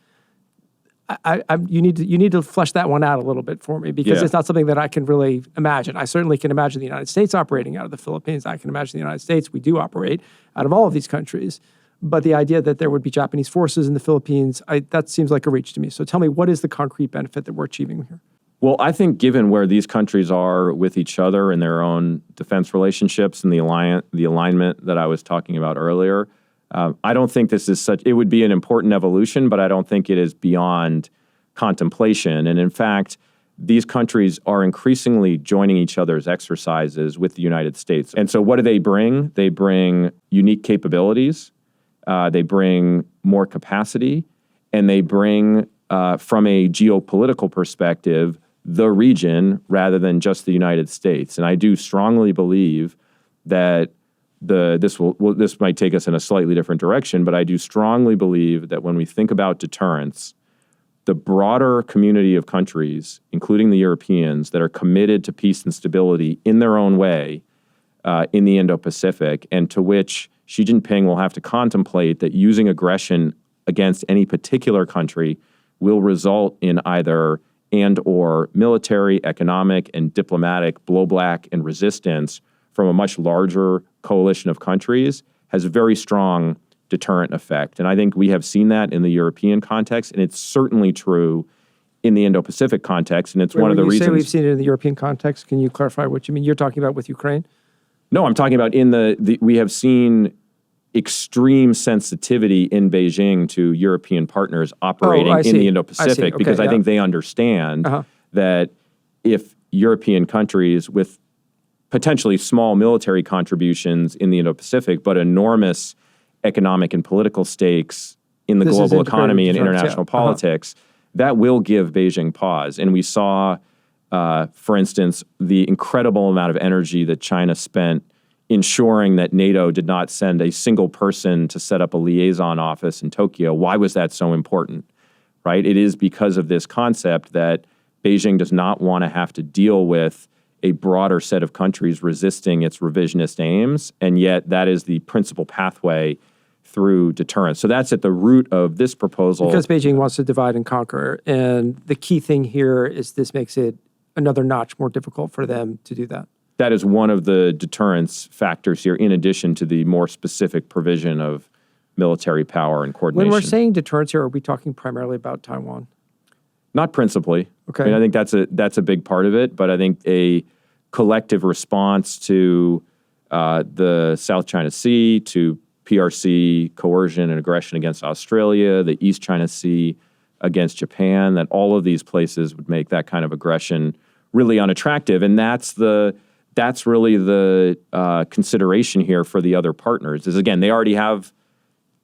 S2: You need to flesh that one out a little bit for me because it's not something that I can really imagine. I certainly can imagine the United States operating out of the Philippines. I can imagine the United States. We do operate out of all of these countries. But the idea that there would be Japanese forces in the Philippines, that seems like a reach to me. So tell me, what is the concrete benefit that we're achieving here?
S1: Well, I think given where these countries are with each other and their own defense relationships and the alignment that I was talking about earlier, I don't think this is it would be an important evolution, but I don't think it is beyond contemplation. And in fact, these countries are increasingly joining each other's exercises with the United States. And so what do they bring? They bring unique capabilities, they bring more capacity, and they bring, from a geopolitical perspective, the region rather than just the United States. And I do strongly believe that this might take us in a slightly different direction, but I do strongly believe that when we think about deterrence, the broader community of countries, including the Europeans, that are committed to peace and stability in their own way in the Indo-Pacific, and to which Xi Jinping will have to contemplate that using aggression against any particular country will result in either and/or military, economic, and diplomatic blowback and resistance from a much larger coalition of countries, has a very strong deterrent effect. And I think we have seen that in the European context, and it's certainly true in the Indo-Pacific context, and it's one of the reasons.
S2: When you say we've seen it in the European context, can you clarify what you mean? You're talking about with Ukraine?
S1: No, I'm talking about we have seen extreme sensitivity in Beijing to European partners operating in the Indo-Pacific, because I think they understand that if European countries with potentially small military contributions in the Indo-Pacific, but enormous economic and political stakes in the global economy and international politics, that will give Beijing pause. And we saw, for instance, the incredible amount of energy that China spent ensuring that NATO did not send a single person to set up a liaison office in Tokyo. Why was that so important, right? It is because of this concept that Beijing does not want to have to deal with a broader set of countries resisting its revisionist aims, and yet that is the principal pathway through deterrence. So that's at the root of this proposal.
S2: Because Beijing wants to divide and conquer, and the key thing here is this makes it another notch more difficult for them to do that.
S1: That is one of the deterrence factors here, in addition to the more specific provision of military power and coordination.
S2: When we're saying deterrence here, are we talking primarily about Taiwan?
S1: Not principally.
S2: Okay.
S1: I mean, I think that's a big part of it, but I think a collective response to the South China Sea, to PRC coercion and aggression against Australia, the East China Sea against Japan, that all of these places would make that kind of aggression really unattractive. And that's really the consideration here for the other partners is, again, they already have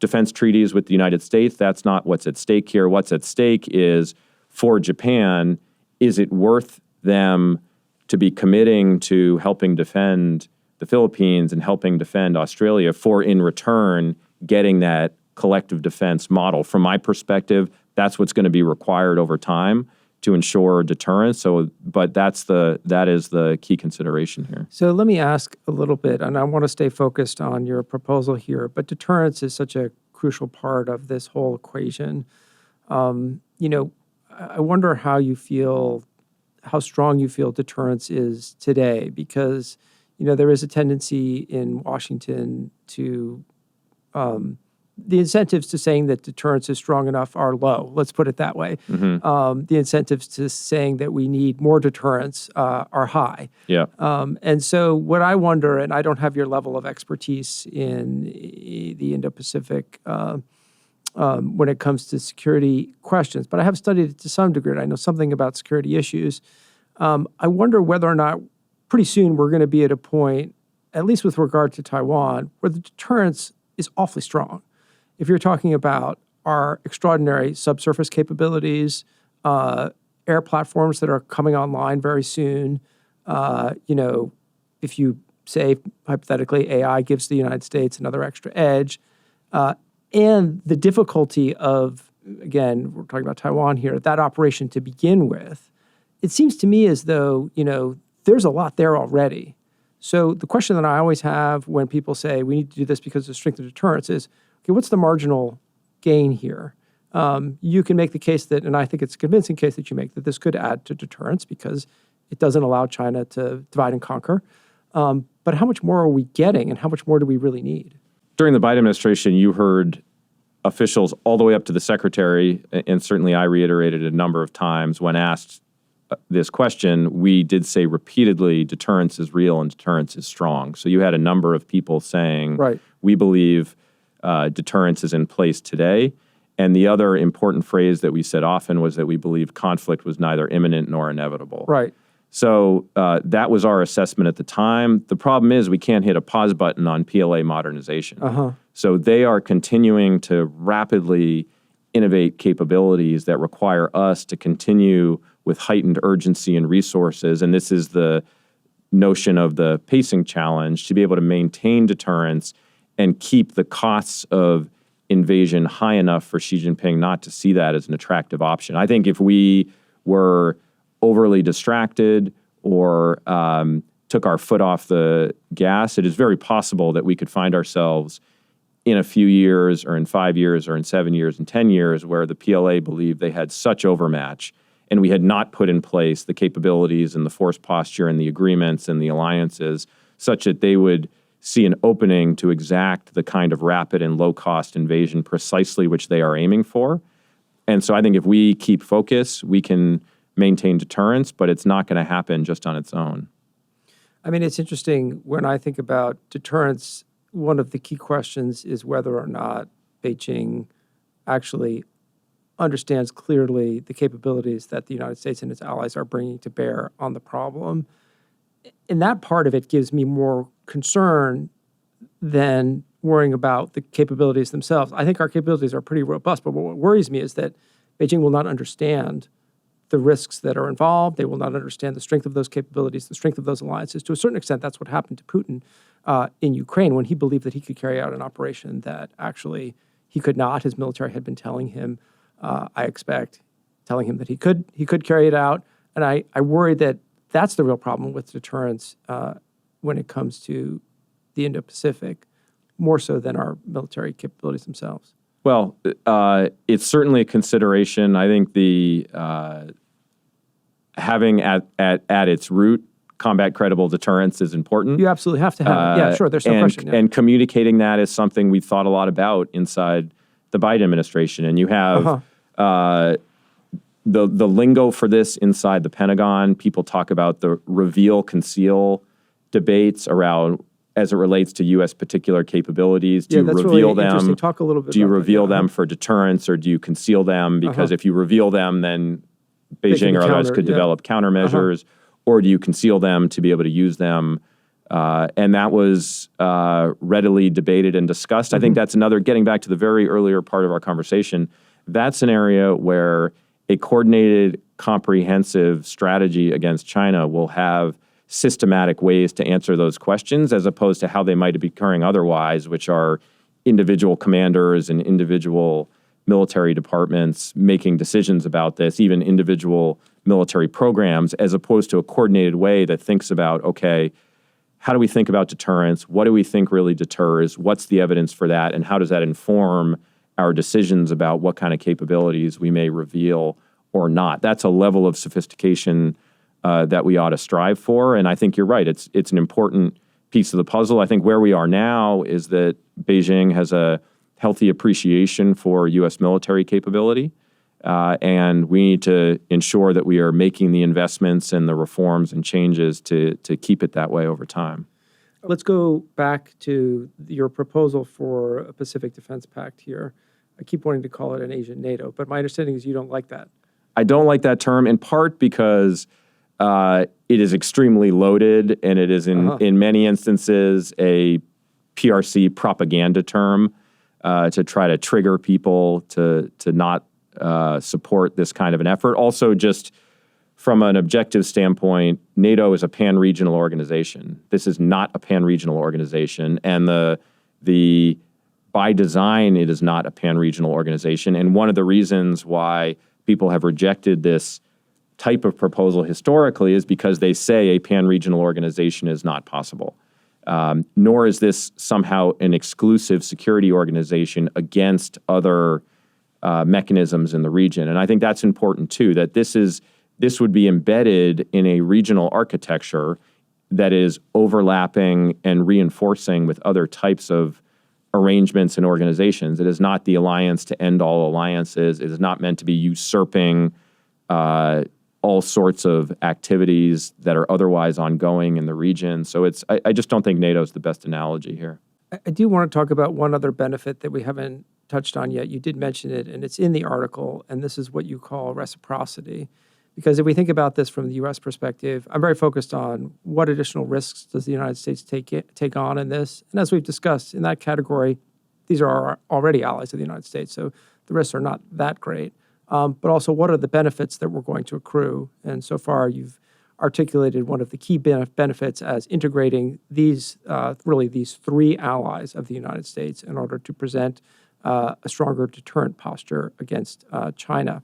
S1: defense treaties with the United States. That's not what's at stake here. What's at stake is, for Japan, is it worth them to be committing to helping defend the Philippines and helping defend Australia for, in return, getting that collective defense model? From my perspective, that's what's going to be required over time to ensure deterrence. But that is the key consideration here.
S2: So let me ask a little bit, and I want to stay focused on your proposal here, but deterrence is such a crucial part of this whole equation. I wonder how strong you feel deterrence is today, because, there is a tendency in Washington to, the incentives to saying that deterrence is strong enough are low. Let's put it that way. Mm-hmm. The incentives to saying that we need more deterrence are high.
S1: Yeah.
S2: And so what I wonder, and I don't have your level of expertise in the Indo-Pacific when it comes to security questions, but I have studied it to some degree. I know something about security issues. I wonder whether or not pretty soon we're going to be at a point, at least with regard to Taiwan, where the deterrence is awfully strong. If you're talking about our extraordinary subsurface capabilities, air platforms that are coming online very soon, if you say, hypothetically, AI gives the United States another extra edge, and the difficulty of, again, we're talking about Taiwan here, that operation to begin with, it seems to me as though, there's a lot there already. So the question that I always have when people say we need to do this because of the strength of deterrence is, okay, what's the marginal gain here? You can make the case that, and I think it's a convincing case that you make, that this could add to deterrence because it doesn't allow China to divide and conquer. But how much more are we getting, and how much more do we really need?
S1: During the Biden administration, you heard officials all the way up to the secretary, and certainly I reiterated a number of times when asked this question, we did say repeatedly, deterrence is real and deterrence is strong. So you had a number of people saying, right, we believe deterrence is in place today. And the other important phrase that we said often was that we believed conflict was neither imminent nor inevitable.
S2: Right.
S1: So that was our assessment at the time. The problem is we can't hit a pause button on PLA modernization. So they are continuing to rapidly innovate capabilities that require us to continue with heightened urgency and resources. And this is the notion of the pacing challenge, to be able to maintain deterrence and keep the costs of invasion high enough for Xi Jinping not to see that as an attractive option. I think if we were overly distracted or took our foot off the gas, it is very possible that we could find ourselves in a few years or in 5 years or in 7 years and 10 years where the PLA believed they had such overmatch and we had not put in place the capabilities and the force posture and the agreements and the alliances such that they would see an opening to exact the kind of rapid and low-cost invasion precisely which they are aiming for. And so I think if we keep focus, we can maintain deterrence, but it's not going to happen just on its own.
S2: I mean, it's interesting when I think about deterrence, one of the key questions is whether or not Beijing actually understands clearly the capabilities that the United States and its allies are bringing to bear on the problem. And that part of it gives me more concern than worrying about the capabilities themselves. I think our capabilities are pretty robust, but what worries me is that Beijing will not understand the risks that are involved. They will not understand the strength of those capabilities, the strength of those alliances. To a certain extent, that's what happened to Putin in Ukraine when he believed that he could carry out an operation that actually he could not. His military had been telling him, telling him that he could carry it out. And I worry that that's the real problem with deterrence when it comes to the Indo-Pacific, more so than our military capabilities themselves.
S1: Well, it's certainly a consideration. I think the having at its root combat credible deterrence is important.
S2: You absolutely have to have it. Yeah, sure. There's no question. Yeah.
S1: And communicating that is something we thought a lot about inside the Biden administration. And you have the lingo for this inside the Pentagon. People talk about the reveal, conceal debates around as it relates to U.S. particular capabilities. Do you reveal them?
S2: Talk a little bit.
S1: Do you reveal them for deterrence, or do you conceal them? Because if you reveal them, then Beijing or others could develop countermeasures, or do you conceal them to be able to use them? And that was readily debated and discussed. I think that's another, getting back to the very earlier part of our conversation, that's an area where a coordinated, comprehensive strategy against China will have systematic ways to answer those questions, as opposed to how they might be occurring otherwise, which are individual commanders and individual military departments making decisions about this, even individual military programs, as opposed to a coordinated way that thinks about, okay, how do we think about deterrence? What do we think really deters? What's the evidence for that? And how does that inform our decisions about what kind of capabilities we may reveal or not? That's a level of sophistication that we ought to strive for. And I think you're right. It's an important piece of the puzzle. I think where we are now is that Beijing has a healthy appreciation for U.S. military capability. And we need to ensure that we are making the investments and the reforms and changes to keep it that way over time.
S2: Let's go back to your proposal for a Pacific Defense Pact here. I keep wanting to call it an Asian NATO, but my understanding is you don't like that.
S1: I don't like that term, in part because it is extremely loaded, and it is in many instances a PRC propaganda term to try to trigger people to not support this kind of an effort. Also, just from an objective standpoint, NATO is a pan-regional organization. This is not a pan-regional organization, and the by design, it is not a pan-regional organization. And one of the reasons why people have rejected this type of proposal historically is because they say a pan-regional organization is not possible. Nor is this somehow an exclusive security organization against other mechanisms in the region. And I think that's important too, that this would be embedded in a regional architecture that is overlapping and reinforcing with other types of arrangements and organizations. It is not the alliance to end all alliances. It is not meant to be usurping all sorts of activities that are otherwise ongoing in the region. So I just don't think NATO is the best analogy here.
S2: I do want to talk about one other benefit that we haven't touched on yet. You did mention it, and it's in the article, and this is what you call reciprocity. Because if we think about this from the U.S. perspective, I'm very focused on what additional risks does the United States take on in this. And as we've discussed, in that category, these are already allies of the United States, so the risks are not that great. But also, what are the benefits that we're going to accrue? And so far, you've articulated one of the key benefits as integrating these three allies of the United States in order to present a stronger deterrent posture against China.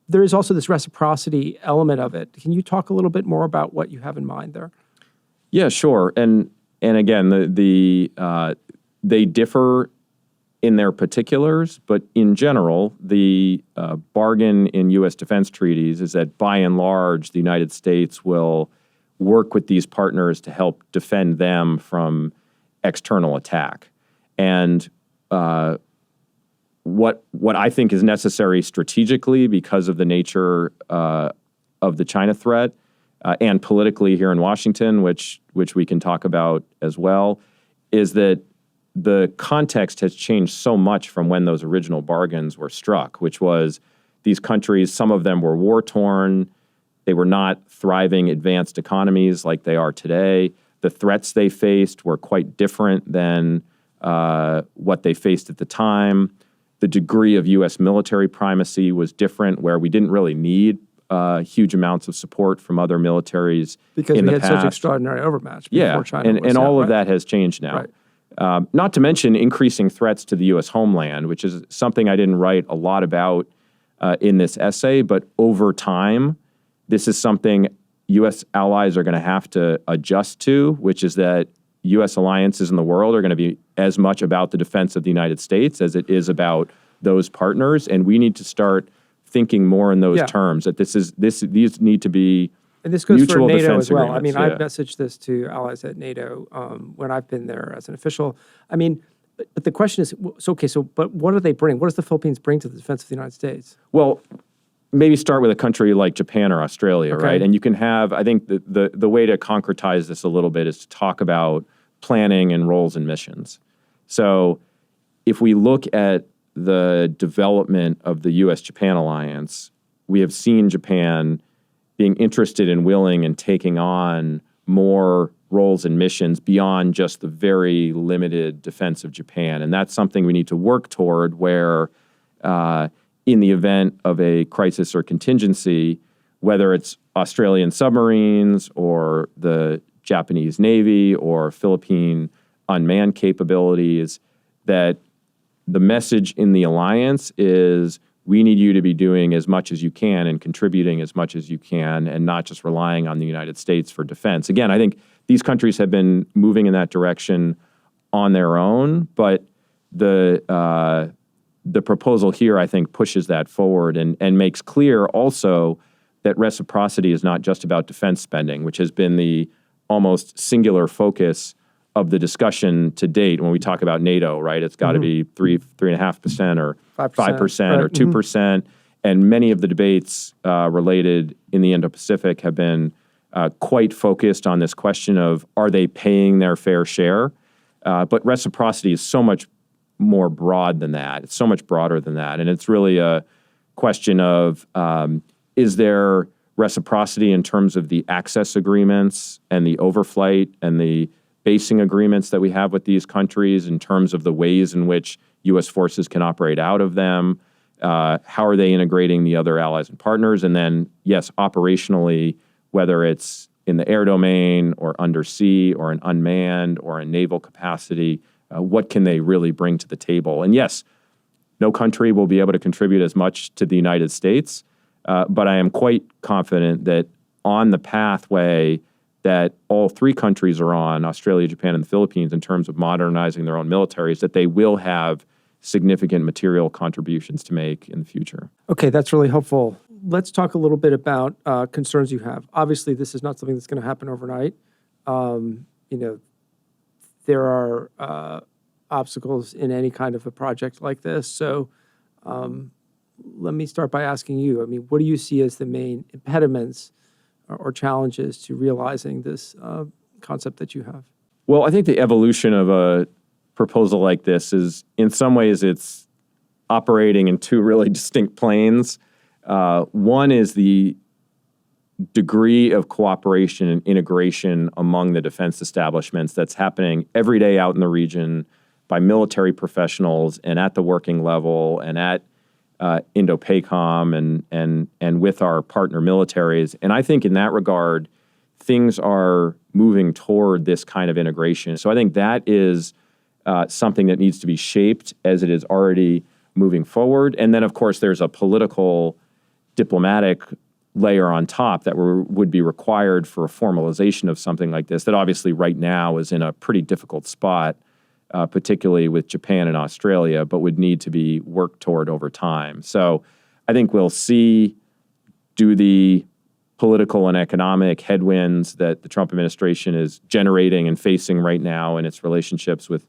S2: There is also this reciprocity element of it. Can you talk a little bit more about what you have in mind there?
S1: Yeah, sure. And again, they differ in their particulars, but in general, the bargain in U.S. defense treaties is that by and large, the United States will work with these partners to help defend them from external attack. And what I think is necessary strategically because of the nature of the China threat and politically here in Washington, which we can talk about as well, is that the context has changed so much from when those original bargains were struck, which was these countries, some of them were war-torn. They were not thriving advanced economies like they are today. The threats they faced were quite different than what they faced at the time. The degree of U.S. military primacy was different, where we didn't really need huge amounts of support from other militaries
S2: because
S1: in
S2: we
S1: the
S2: had
S1: past.
S2: such extraordinary overmatch before China was
S1: and all
S2: out,
S1: of that has changed now.
S2: Right.
S1: Not to mention increasing threats to the U.S. homeland, which is something I didn't write a lot about in this essay, but over time, this is something U.S. allies are going to have to adjust to, which is that U.S. alliances in the world are going to be as much about the defense of the United States as it is about those partners, and we need to start thinking more in those terms. That these need to be
S2: and this goes
S1: mutual
S2: for NATO
S1: defense
S2: as well.
S1: agreements.
S2: I've messaged this to allies at NATO when I've been there as an official. But the question is, but what do they bring? What does the Philippines bring to the defense of the United States?
S1: Well, maybe start with a country like Japan or Australia, right? And you can have, I think the way to concretize this a little bit is to talk about planning and roles and missions. So if we look at the development of the U.S.-Japan alliance, we have seen Japan being interested and willing and taking on more roles and missions beyond just the very limited defense of Japan. And that's something we need to work toward, where in the event of a crisis or contingency, whether it's Australian submarines or the Japanese Navy or Philippine unmanned capabilities, that the message in the alliance is we need you to be doing as much as you can and contributing as much as you can and not just relying on the United States for defense. Again, I think these countries have been moving in that direction on their own, but the proposal here, I think, pushes that forward and makes clear also that reciprocity is not just about defense spending, which has been the almost singular focus of the discussion to date. When we talk about NATO, right, it's got to be 3.5% or 5% or 2%. And many of the debates related in the Indo-Pacific have been quite focused on this question of, are they paying their fair share? But reciprocity is so much more broad than that. It's so much broader than that. And it's really a question of, is there reciprocity in terms of the access agreements and the overflight and the basing agreements that we have with these countries, in terms of the ways in which U.S. forces can operate out of them? How are they integrating the other allies and partners? And then, yes, operationally, whether it's in the air domain or undersea or an unmanned or a naval capacity, what can they really bring to the table? And yes, no country will be able to contribute as much to the United States, but I am quite confident that on the pathway that all three countries are on, Australia, Japan, and the Philippines, in terms of modernizing their own militaries, that they will have significant material contributions to make in the future.
S2: Okay, that's really helpful. Let's talk a little bit about concerns you have. Obviously, this is not something that's going to happen overnight. There are obstacles in any kind of a project like this. So let me start by asking you, what do you see as the main impediments or challenges to realizing this concept that you have?
S1: Well, I think the evolution of a proposal like this is, in some ways, it's operating in two really distinct planes. One is the degree of cooperation and integration among the defense establishments that's happening every day out in the region by military professionals and at the working level and at Indo-PACOM and with our partner militaries. And I think in that regard, things are moving toward this kind of integration. So I think that is something that needs to be shaped as it is already moving forward. And then, of course, there's a political, diplomatic layer on top that would be required for a formalization of something like this that obviously right now is in a pretty difficult spot, particularly with Japan and Australia, but would need to be worked toward over time. So I think we'll see, do the political and economic headwinds that the Trump administration is generating and facing right now in its relationships with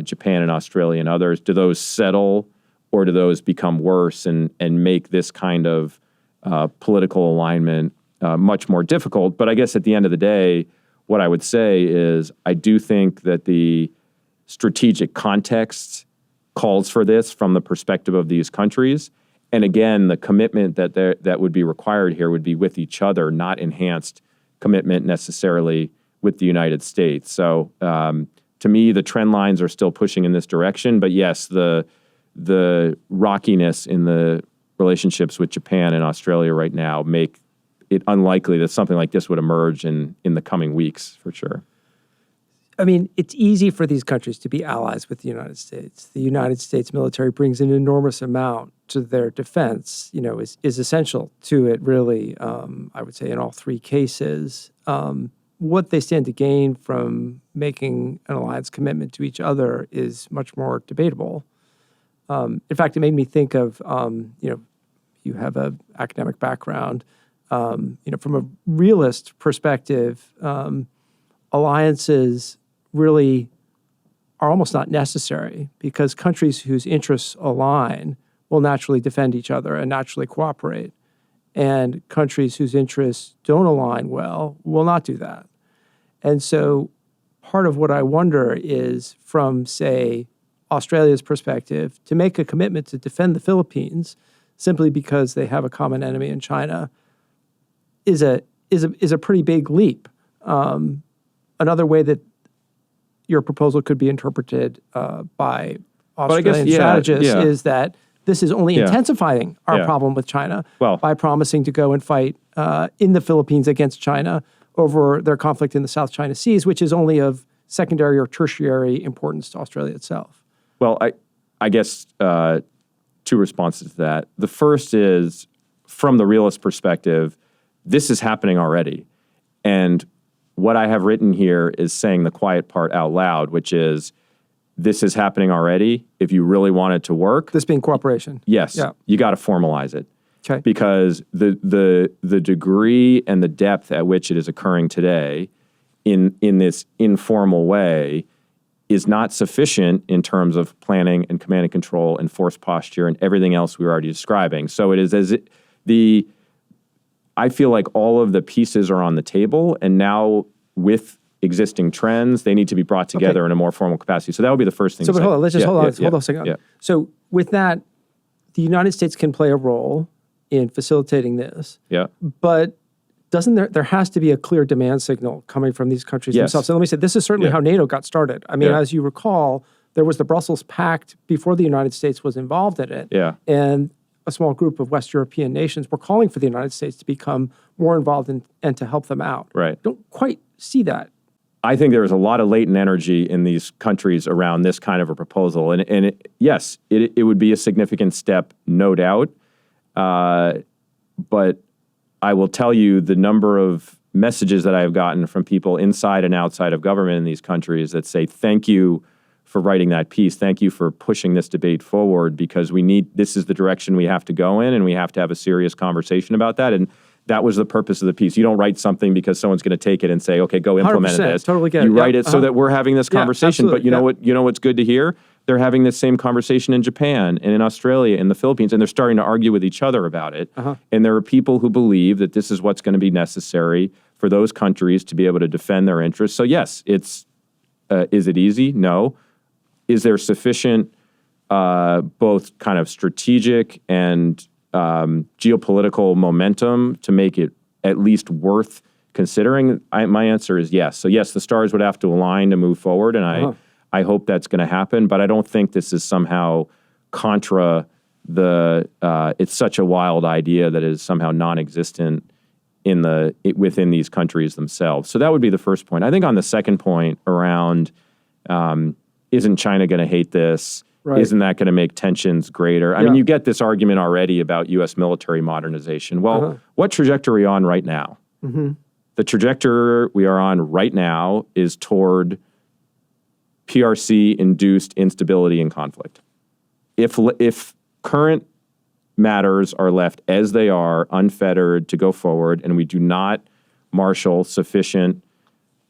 S1: Japan and Australia and others, do those settle or do those become worse and make this kind of political alignment much more difficult? But I guess at the end of the day, what I would say is I do think that the strategic context calls for this from the perspective of these countries. And again, the commitment that would be required here would be with each other, not enhanced commitment necessarily with the United States. So to me, the trend lines are still pushing in this direction. But yes, the rockiness in the relationships with Japan and Australia right now make it unlikely that something like this would emerge in the coming weeks, for sure.
S2: I mean, it's easy for these countries to be allies with the United States. The United States military brings an enormous amount to their defense, is essential to it, really, I would say, in all three cases. What they stand to gain from making an alliance commitment to each other is much more debatable. In fact, it made me think of, you have an academic background. From a realist perspective, alliances really are almost not necessary because countries whose interests align will naturally defend each other and naturally cooperate. And countries whose interests don't align well will not do that. And so part of what I wonder is from, say, Australia's perspective, to make a commitment to defend the Philippines simply because they have a common enemy in China is a pretty big leap. Another way that your proposal could be interpreted by Australian strategists is that this is only intensifying our problem with China by promising to go and fight in the Philippines against China over their conflict in the South China Seas, which is only of secondary or tertiary importance to Australia itself.
S1: Well, I guess two responses to that. The first is, from the realist perspective, this is happening already. And what I have written here is saying the quiet part out loud, which is this is happening already. If you really want it to work.
S2: This being cooperation.
S1: Yes. Yeah. You got to formalize it.
S2: Okay.
S1: Because the degree and the depth at which it is occurring today in this informal way is not sufficient in terms of planning and command and control and force posture and everything else we were already describing. So it is I feel like all of the pieces are on the table, and now with existing trends, they need to be brought together in a more formal capacity. So that would be the first thing.
S2: So, but hold on, let's just hold on a second. Yeah. So with that, the United States can play a role in facilitating this.
S1: Yeah.
S2: But doesn't there has to be a clear demand signal coming from these countries themselves? So let me say, this is certainly how NATO got started. I mean, as you recall, there was the Brussels Pact before the United States was involved in it.
S1: Yeah.
S2: And a small group of West European nations were calling for the United States to become more involved and to help them out.
S1: Right.
S2: Don't quite see that.
S1: I think there is a lot of latent energy in these countries around this kind of a proposal. And it would be a significant step, no doubt. But I will tell you the number of messages that I have gotten from people inside and outside of government in these countries that say, thank you for writing that piece. Thank you for pushing this debate forward because this is the direction we have to go in and we have to have a serious conversation about that. And that was the purpose of the piece. You don't write something because someone's going to take it and say, okay, go implement this.
S2: Totally get it.
S1: You write it so that we're having this conversation. But you know what's good to hear? They're having this same conversation in Japan and in Australia and the Philippines, and they're starting to argue with each other about it. And there are people who believe that this is what's going to be necessary for those countries to be able to defend their interests. So yes, is it easy? No. is there sufficient both kind of strategic and geopolitical momentum to make it at least worth considering? My answer is yes. So yes, the stars would have to align to move forward, and I hope that's going to happen. But I don't think this is somehow contra it's such a wild idea that is somehow non-existent within these countries themselves. So that would be the first point. I think on the second point around isn't China going to hate this? Right. Isn't that going to make tensions greater? I mean, you get this argument already about U.S. military modernization. Well, what trajectory are we on right now? The trajectory we are on right now is toward PRC-induced instability and conflict. If current matters are left as they are, unfettered to go forward, and we do not marshal sufficient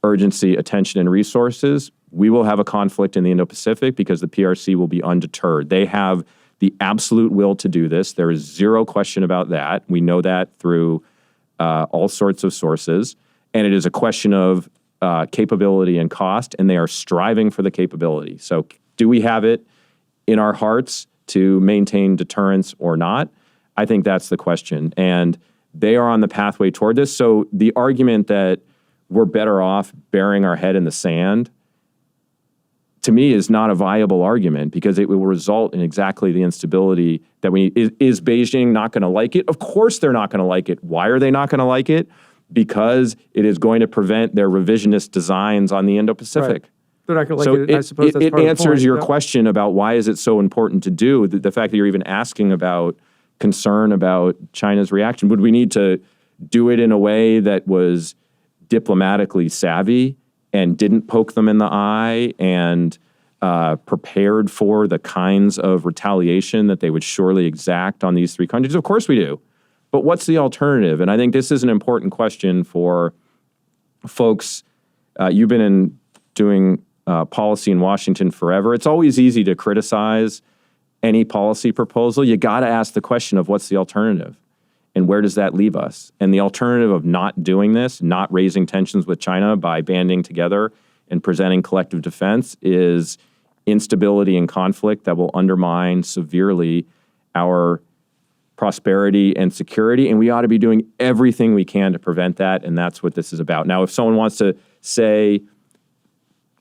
S1: urgency, attention, and resources, we will have a conflict in the Indo-Pacific because the PRC will be undeterred. They have the absolute will to do this. There is zero question about that. We know that through all sorts of sources. And it is a question of capability and cost, and they are striving for the capability. So do we have it in our hearts to maintain deterrence or not? I think that's the question. And they are on the pathway toward this. So the argument that we're better off burying our head in the sand, to me, is not a viable argument because it will result in exactly the instability that we need. Is Beijing not going to like it? Of course they're not going to like it. Why are they not going to like it? Because it is going to prevent their revisionist designs on the Indo-Pacific.
S2: Right. They're not going to like it. I suppose that's part of the point.
S1: It answers your question about why is it so important to do, the fact that you're even asking about concern about China's reaction. Would we need to do it in a way that was diplomatically savvy and didn't poke them in the eye and prepared for the kinds of retaliation that they would surely exact on these three countries? Of course we do. But what's the alternative? And I think this is an important question for folks. You've been doing policy in Washington forever. It's always easy to criticize any policy proposal. You got to ask the question of what's the alternative? And where does that leave us? And the alternative of not doing this, not raising tensions with China by banding together and presenting collective defense, is instability and conflict that will undermine severely our prosperity and security. And we ought to be doing everything we can to prevent that. And that's what this is about. Now, if someone wants to say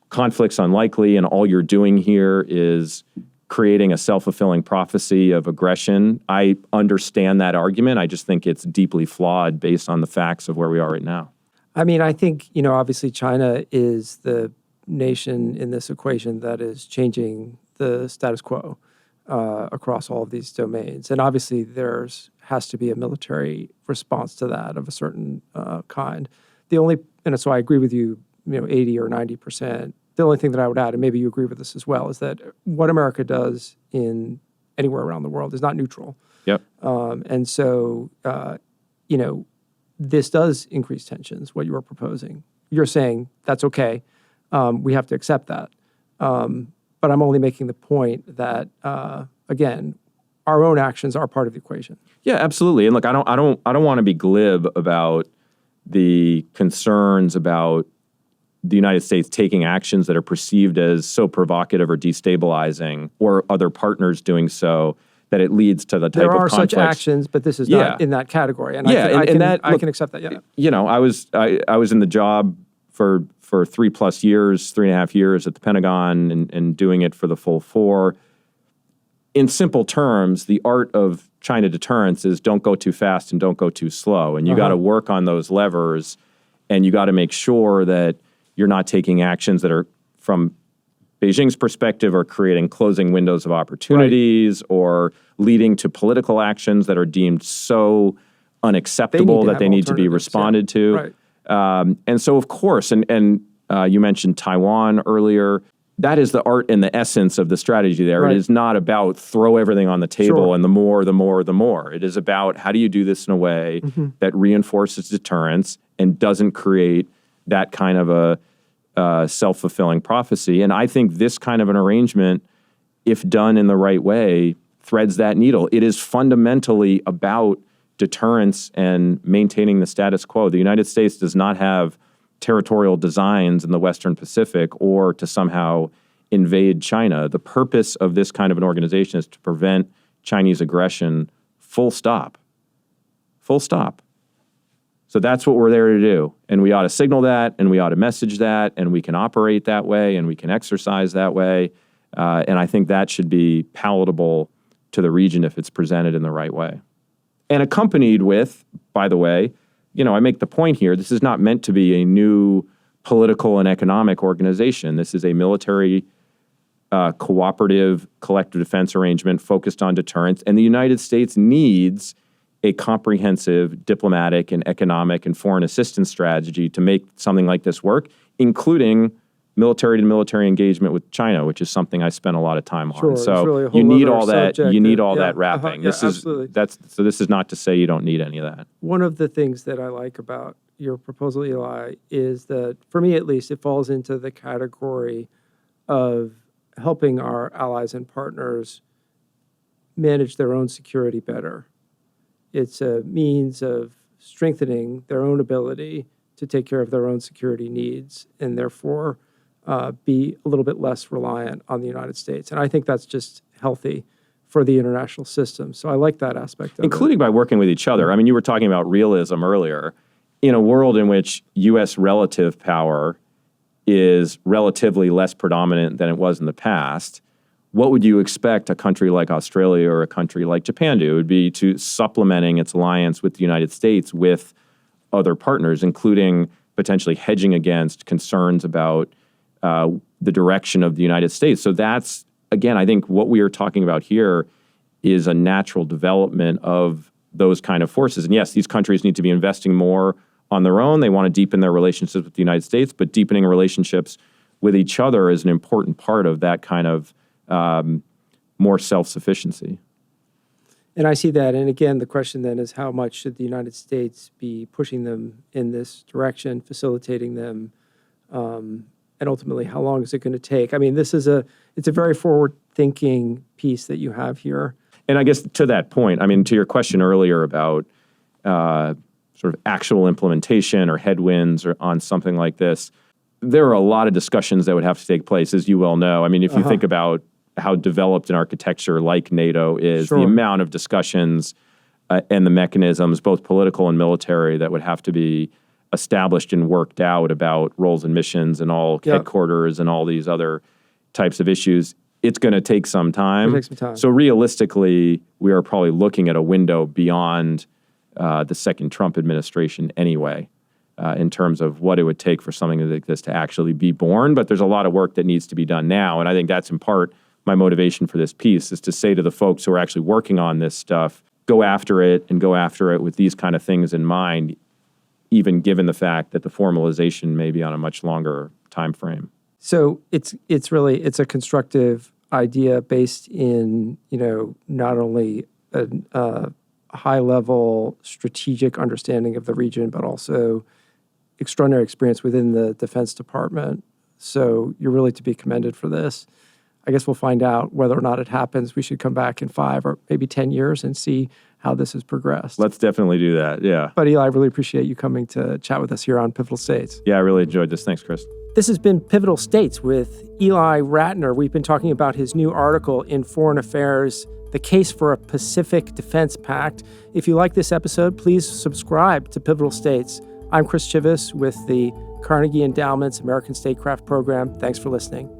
S1: conflict's unlikely and all you're doing here is creating a self-fulfilling prophecy of aggression, I understand that argument. I just think it's deeply flawed based on the facts of where we are right now.
S2: I mean, I think, obviously China is the nation in this equation that is changing the status quo across all of these domains. And obviously has to be a military response to that of a certain kind. And so I agree with you, 80 or 90%. The only thing that I would add, and maybe you agree with this as well, is that what America does in anywhere around the world is not neutral.
S1: Yep.
S2: And so, this does increase tensions, what you are proposing. You're saying that's okay. We have to accept that. But I'm only making the point that, again, our own actions are part of the equation.
S1: Yeah, absolutely. And look, I don't want to be glib about the concerns about the United States taking actions that are perceived as so provocative or destabilizing, or other partners doing so, that it leads to the type of conflicts.
S2: There are such actions, but this is not in that category. And I can accept that. Yeah.
S1: I was in the job for 3+ years, 3.5 years at the Pentagon, and doing it for the full 4. In simple terms, the art of China deterrence is don't go too fast and don't go too slow. And you got to work on those levers, and you got to make sure that you're not taking actions that are, from Beijing's perspective, are creating closing windows of opportunities, or leading to political actions that are deemed so unacceptable that they need to be responded to. Right. And so, of course, and you mentioned Taiwan earlier, that is the art and the essence of the strategy there. Right. It is not about throw everything on the table and the more. It is about how do you do this in a way that reinforces deterrence and doesn't create that kind of a self-fulfilling prophecy. And I think this kind of an arrangement, if done in the right way, threads that needle. It is fundamentally about deterrence and maintaining the status quo. The United States does not have territorial designs in the Western Pacific or to somehow invade China. The purpose of this kind of an organization is to prevent Chinese aggression, full stop. Full stop. So that's what we're there to do. And we ought to signal that, and we ought to message that, and we can operate that way, and we can exercise that way. And I think that should be palatable to the region if it's presented in the right way. And accompanied with, by the way, I make the point here, this is not meant to be a new political and economic organization. This is a military cooperative collective defense arrangement focused on deterrence. And the United States needs a comprehensive diplomatic and economic and foreign assistance strategy to make something like this work, including military-to-military engagement with China, which is something I spent a lot of time on. So really you need all that. You need all that wrapping.
S2: Absolutely.
S1: So this is not to say you don't need any of that.
S2: One of the things that I like about your proposal, Eli, is that, for me at least, it falls into the category of helping our allies and partners manage their own security better. It's a means of strengthening their own ability to take care of their own security needs and therefore be a little bit less reliant on the United States. And I think that's just healthy for the international system. So I like that aspect of
S1: including by working with each other. I mean, you were talking about realism earlier. In a world in which U.S. relative power is relatively less predominant than it was in the past, what would you expect a country like Australia or a country like Japan do? It would be to supplementing its alliance with the United States with other partners, including potentially hedging against concerns about the direction of the United States. So that's, again, I think what we are talking about here is a natural development of those kind of forces. And yes, these countries need to be investing more on their own. They want to deepen their relationships with the United States, but deepening relationships with each other is an important part of that kind of more self-sufficiency.
S2: And I see that. And again, the question then is how much should the United States be pushing them in this direction, facilitating them, and ultimately how long is it going to take? I mean, it's a very forward-thinking piece that you have here.
S1: And I guess to that point, I mean, to your question earlier about sort of actual implementation or headwinds or on something like this, there are a lot of discussions that would have to take place, as you well know. I mean, if you think about how developed an architecture like NATO is, the amount of discussions and the mechanisms, both political and military, that would have to be established and worked out about roles and missions and all headquarters and all these other types of issues, it's going to take some time.
S2: It takes some time.
S1: So realistically, we are probably looking at a window beyond the second Trump administration anyway, in terms of what it would take for something like this to actually be born. But there's a lot of work that needs to be done now. And I think that's in part my motivation for this piece, is to say to the folks who are actually working on this stuff, go after it and go after it with these kind of things in mind, even given the fact that the formalization may be on a much longer time frame.
S2: So it's a constructive idea based in, not only a high-level strategic understanding of the region, but also extraordinary experience within the Defense Department. So you're really to be commended for this. I guess we'll find out whether or not it happens. We should come back in 5 or maybe 10 years and see how this has progressed.
S1: Let's definitely do that, yeah.
S2: But Eli, I really appreciate you coming to chat with us here on Pivotal States.
S1: Yeah, I really enjoyed this. Thanks, Chris.
S2: This has been Pivotal States with Ely Ratner. We've been talking about his new article in Foreign Affairs, The Case for a Pacific Defense Pact. If you like this episode, please subscribe to Pivotal States. I'm Chris Chivvis with the Carnegie Endowment's American Statecraft Program. Thanks for listening.